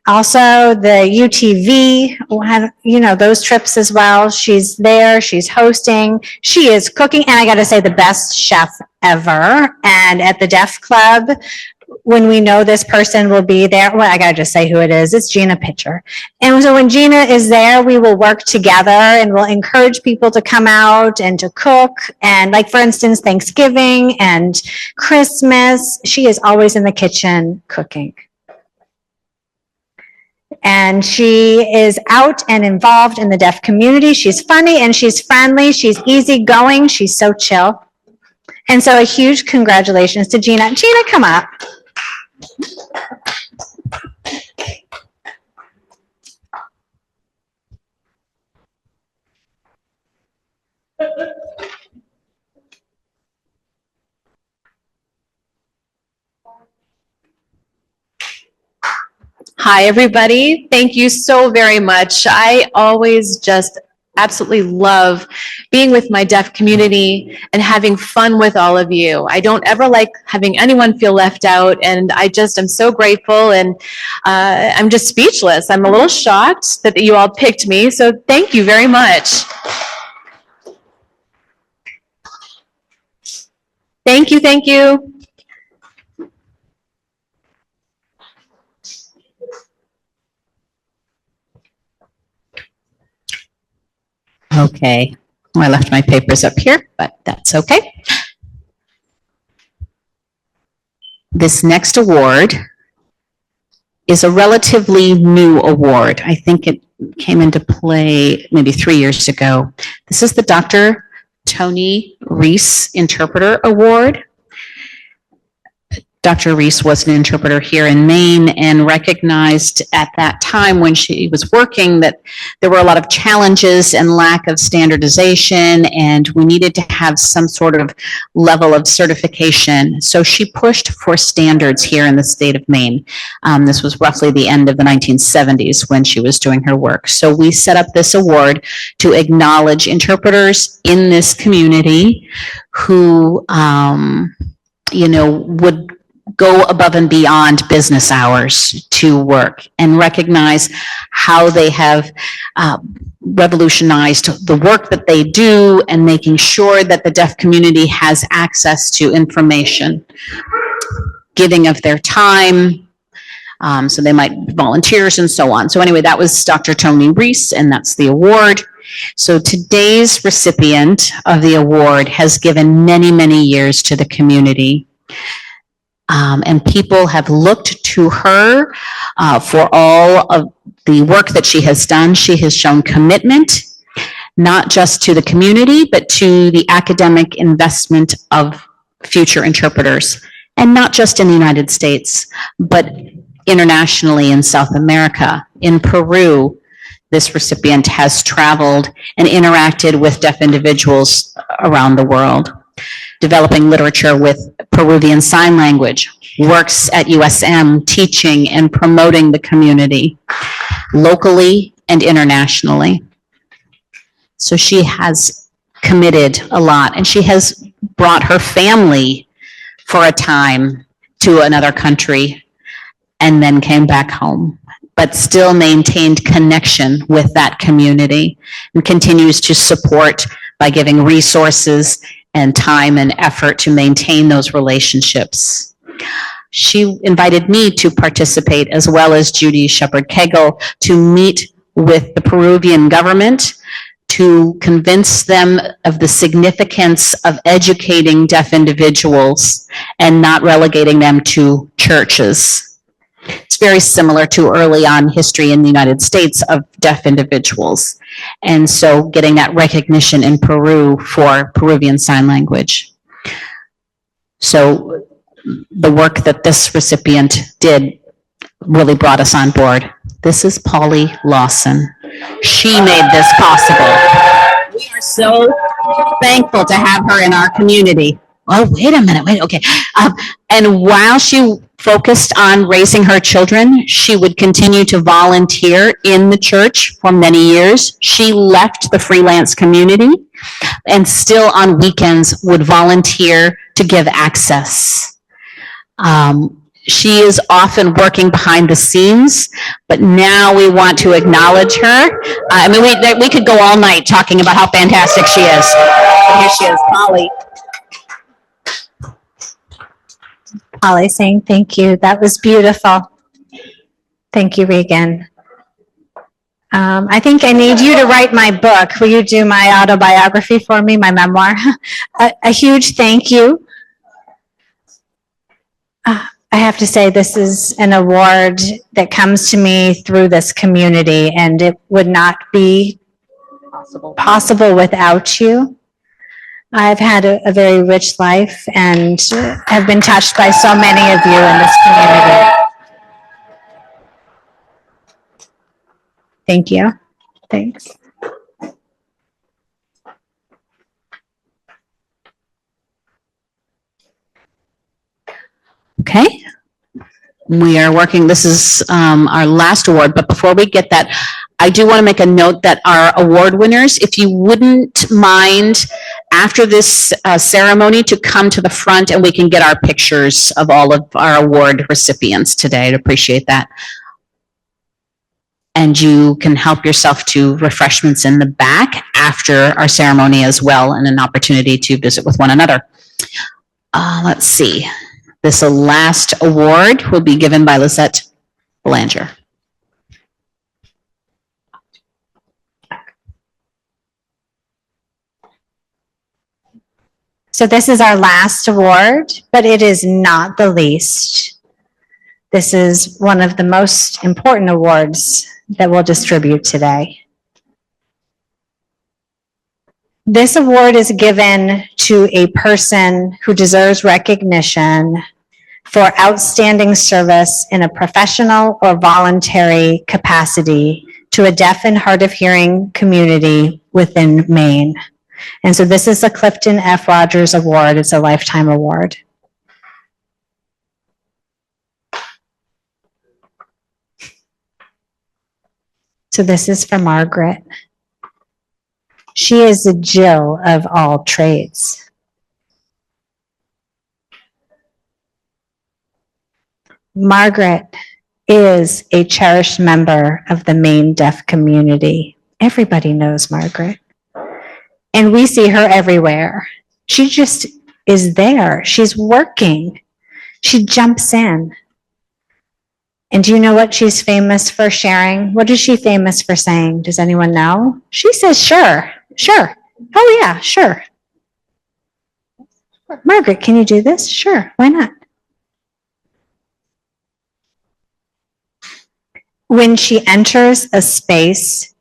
Also, the UTV, will have, those trips as well. She's there, she's hosting, she is cooking, and I got to say, the best chef ever. And at the Deaf Club, when we know this person will be there, well, I got to just say who it is. It's Gina Pitcher. And so when Gina is there, we will work together and we'll encourage people to come out and to cook. And like, for instance, Thanksgiving and Christmas, she is always in the kitchen cooking. And she is out and involved in the deaf community. She's funny and she's friendly. She's easygoing. She's so chill. And so a huge congratulations to Gina. Gina, come up. Hi, everybody. Thank you so very much. I always just absolutely love being with my deaf community and having fun with all of you. I don't ever like having anyone feel left out, and I just am so grateful, and I'm just speechless. I'm a little shocked that you all picked me, so thank you very much. Thank you, thank you. Okay, well, I left my papers up here, but that's okay. This next award is a relatively new award. I think it came into play maybe 3 years ago. This is the Dr. Tony Reese Interpreter Award. Dr. Reese was an interpreter here in Maine and recognized at that time when she was working that there were a lot of challenges and lack of standardization, and we needed to have some sort of level of certification. So she pushed for standards here in the state of Maine. This was roughly the end of the 1970s when she was doing her work. So we set up this award to acknowledge interpreters in this community who, would go above and beyond business hours to work and recognize how they have revolutionized the work that they do and making sure that the deaf community has access to information, giving of their time. So they might be volunteers and so on. So anyway, that was Dr. Tony Reese, and that's the award. So today's recipient of the award has given many, many years to the community. And people have looked to her for all of the work that she has done. She has shown commitment, not just to the community, but to the academic investment of future interpreters. And not just in the United States, but internationally in South America. In Peru, this recipient has traveled and interacted with deaf individuals around the world, developing literature with Peruvian Sign Language, works at USM teaching and promoting the community locally and internationally. So she has committed a lot, and she has brought her family for a time to another country and then came back home, but still maintained connection with that community and continues to support by giving resources and time and effort to maintain those relationships. She invited me to participate, as well as Judy Shepard-Kegel, to meet with the Peruvian government to convince them of the significance of educating deaf individuals and not relegating them to churches. It's very similar to early on history in the United States of deaf individuals. And so getting that recognition in Peru for Peruvian Sign Language. So the work that this recipient did really brought us on board. This is Polly Lawson. She made this possible. We are so thankful to have her in our community. Oh, wait a minute, wait, okay. And while she focused on raising her children, she would continue to volunteer in the church for many years. She left the freelance community and still on weekends would volunteer to give access. She is often working behind the scenes, but now we want to acknowledge her. I mean, we could go all night talking about how fantastic she is. But here she is, Molly. Holly saying thank you. That was beautiful. Thank you, Regan. I think I need you to write my book. Will you do my autobiography for me, my memoir? A huge thank you. I have to say, this is an award that comes to me through this community, and it would not be possible without you. I've had a very rich life and have been touched by so many of you in this community. Thank you. Thanks. Okay. We are working, this is our last award, but before we get that, I do want to make a note that our award winners, if you wouldn't mind after this ceremony to come to the front and we can get our pictures of all of our award recipients today. I'd appreciate that. And you can help yourself to refreshments in the back after our ceremony as well, and an opportunity to visit with one another. Let's see. This last award will be given by Lisette Belanger. So this is our last award, but it is not the least. This is one of the most important awards that we'll distribute today. This award is given to a person who deserves recognition for outstanding service in a professional or voluntary capacity to a deaf and hard of hearing community within Maine. And so this is the Clifton F. Rogers Award. It's a lifetime award. So this is for Margaret. She is the Jill of all trades. Margaret is a cherished member of the Maine deaf community. Everybody knows Margaret. And we see her everywhere. She just is there. She's working. She jumps in. And do you know what she's famous for sharing? What is she famous for saying? Does anyone know? She says, sure, sure. Oh yeah, sure. Margaret, can you do this? Sure, why not? When she enters a space,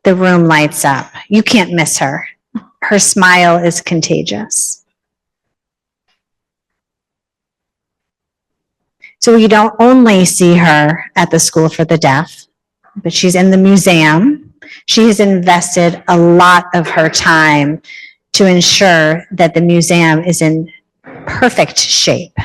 the room lights up. You can't miss her. Her smile is contagious. So you don't only see her at the School for the Deaf, but she's in the museum. She has invested a lot of her time to ensure that the museum is in perfect shape.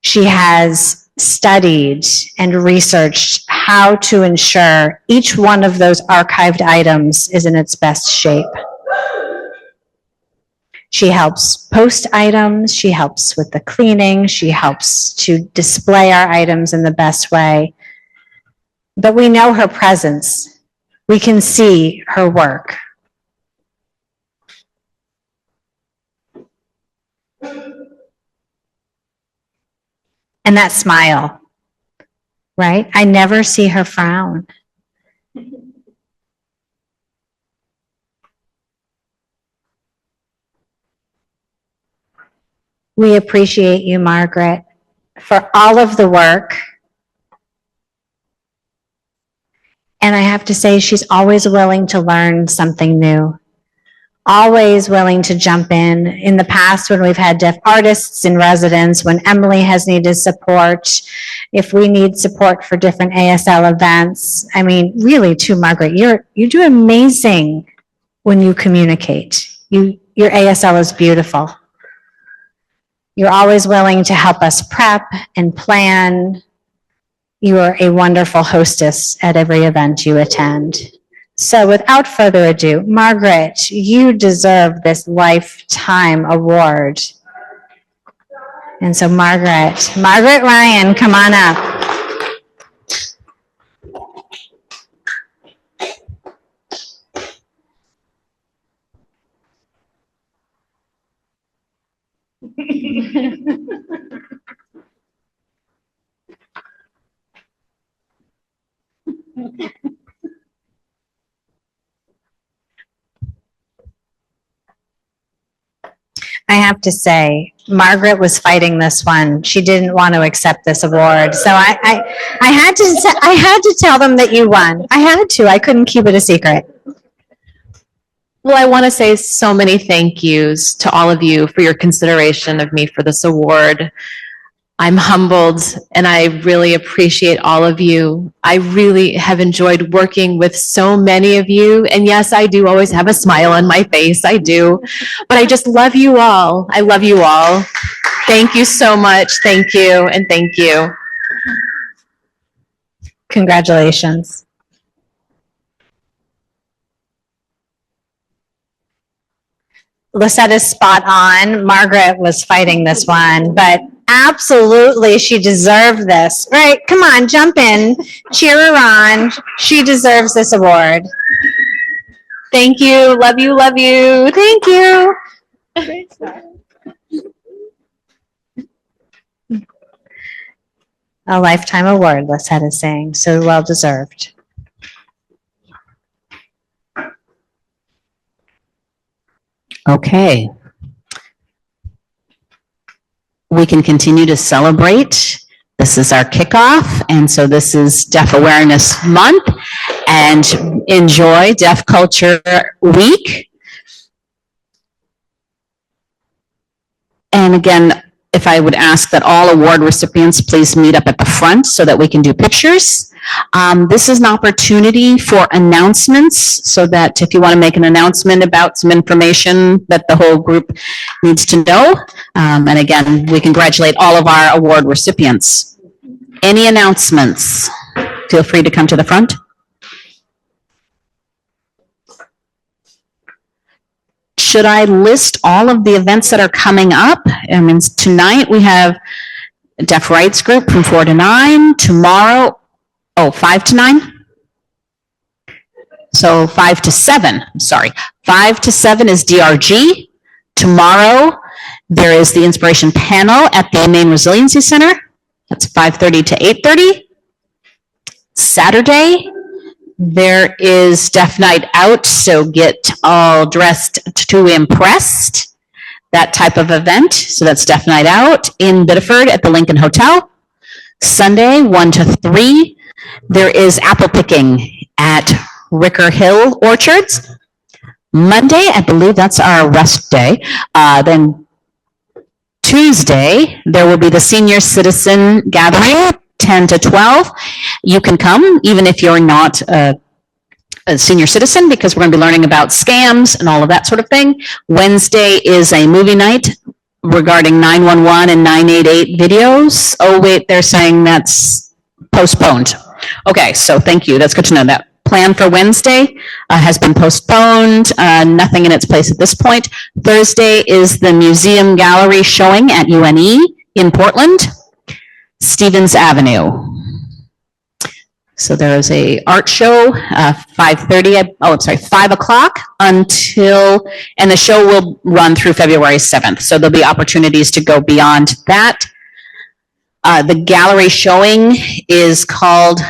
She has studied and researched how to ensure each one of those archived items is in its best shape. She helps post items, she helps with the cleaning, she helps to display our items in the best way. But we know her presence. We can see her work. And that smile, right? I never see her frown. We appreciate you, Margaret, for all of the work. And I have to say, she's always willing to learn something new. Always willing to jump in. In the past, when we've had deaf artists in residence, when Emily has needed support, if we need support for different ASL events, I mean, really too, Margaret, you do amazing when you communicate. Your ASL is beautiful. You're always willing to help us prep and plan. You are a wonderful hostess at every event you attend. So without further ado, Margaret, you deserve this lifetime award. And so Margaret Ryan, come on up. I have to say, Margaret was fighting this one. She didn't want to accept this award. So I had to tell them that you won. I had to. I couldn't keep it a secret. Well, I want to say so many thank yous to all of you for your consideration of me for this award. I'm humbled and I really appreciate all of you. I really have enjoyed working with so many of you. And yes, I do always have a smile on my face. I do. But I just love you all. I love you all. Thank you so much. Thank you. And thank you. Congratulations. Lisette is spot on. Margaret was fighting this one, but absolutely she deserved this. Right, come on, jump in, cheer her on. She deserves this award. Thank you, love you, love you. Thank you. A lifetime award, Lisette is saying, so well deserved. Okay. We can continue to celebrate. This is our kickoff, and so this is Deaf Awareness Month, and enjoy Deaf Culture Week. And again, if I would ask that all award recipients please meet up at the front so that we can do pictures. This is an opportunity for announcements, so that if you want to make an announcement about some information that the whole group needs to know. And again, we congratulate all of our award recipients. Any announcements? Feel free to come to the front. Should I list all of the events that are coming up? I mean, tonight we have Deaf Rights Group from 4 to 9. Tomorrow, 5 to 9? So 5 to 7, sorry. 5 to 7 is DRG. Tomorrow, there is the Inspiration Panel at the Maine Resiliency Center. That's 5:30 to 8:30. Saturday, there is Deaf Night Out, so get all dressed to impressed. That type of event. So that's Deaf Night Out in Biddeford at the Lincoln Hotel. Sunday, 1 to 3, there is apple picking at Ricker Hill Orchards. Monday, I believe that's our rest day. Then Tuesday, there will be the Senior Citizen Gathering, 10 to 12. You can come even if you're not a senior citizen, because we're going to be learning about scams and all of that sort of thing. Wednesday is a movie night regarding 911 and 988 videos. Oh, wait, they're saying that's postponed. Okay, so thank you. That's good to know. That plan for Wednesday has been postponed. Nothing in its place at this point. Thursday is the museum gallery showing at UNE in Portland, Stevens Avenue. So there is a art show, 5 o'clock until, and the show will run through February 7th. So there'll be opportunities to go beyond that. The gallery showing is called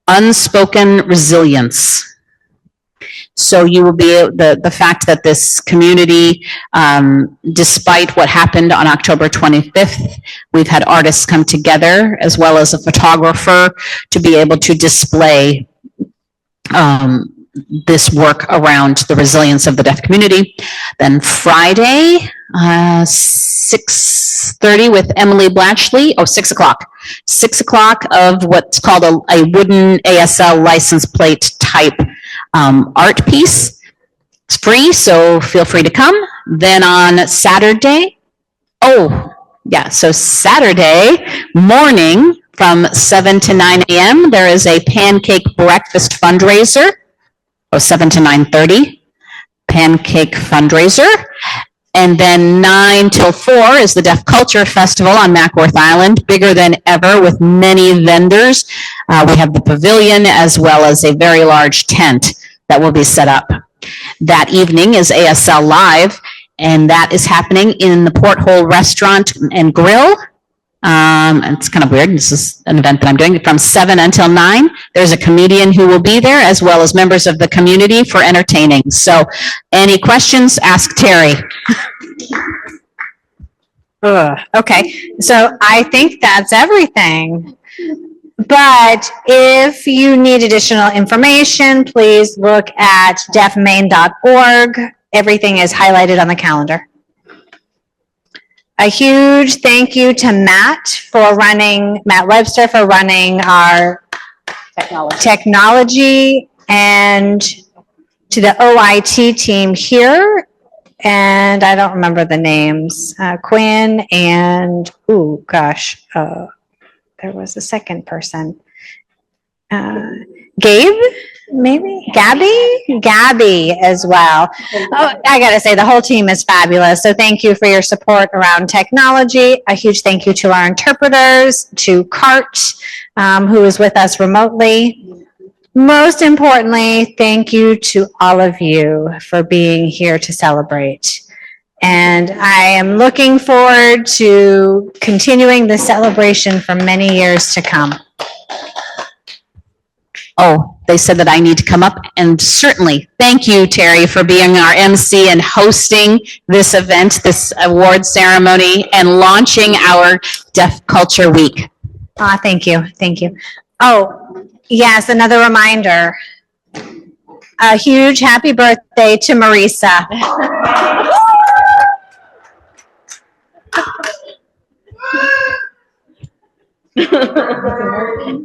Unspoken Resilience. So you will be, the fact that this community, despite what happened on October 25th, we've had artists come together as well as a photographer to be able to display this work around the resilience of the deaf community. Then Friday, 6:30 with Emily Blatchley, 6 o'clock. 6 o'clock of what's called a wooden ASL license plate type art piece. It's free, so feel free to come. Then on Saturday, so Saturday morning from 7 to 9 a.m., there is a pancake breakfast fundraiser, 7 to 9:30, pancake fundraiser. And then 9 till 4 is the Deaf Culture Festival on Mackworth Island, bigger than ever with many vendors. We have the pavilion as well as a very large tent that will be set up. That evening is ASL Live, and that is happening in the Porthole Restaurant and Grill. And it's kind of weird. This is an event that I'm doing from 7 until 9. There's a comedian who will be there as well as members of the community for entertaining. So any questions, ask Terry. Okay, so I think that's everything. But if you need additional information, please look at deafmaine.org. Everything is highlighted on the calendar. A huge thank you to Matt Webster for running our technology, and to the OIT team here. And I don't remember the names, Quinn and, there was a second person. Gabe, maybe? Gabby as well. Oh, I gotta say, the whole team is fabulous. So thank you for your support around technology. A huge thank you to our interpreters, to Cart, who is with us remotely. Most importantly, thank you to all of you for being here to celebrate. And I am looking forward to continuing the celebration for many years to come. Oh, they said that I need to come up, and certainly thank you, Terry, for being our MC and hosting this event, this award ceremony, and launching our Deaf Culture Week. Thank you. Oh, yes, another reminder. A huge happy birthday to Marisa.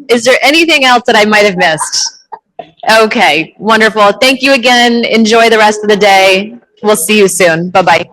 Is there anything else that I might have missed? Okay, wonderful. Thank you again. Enjoy the rest of the day. We'll see you soon. Bye-bye.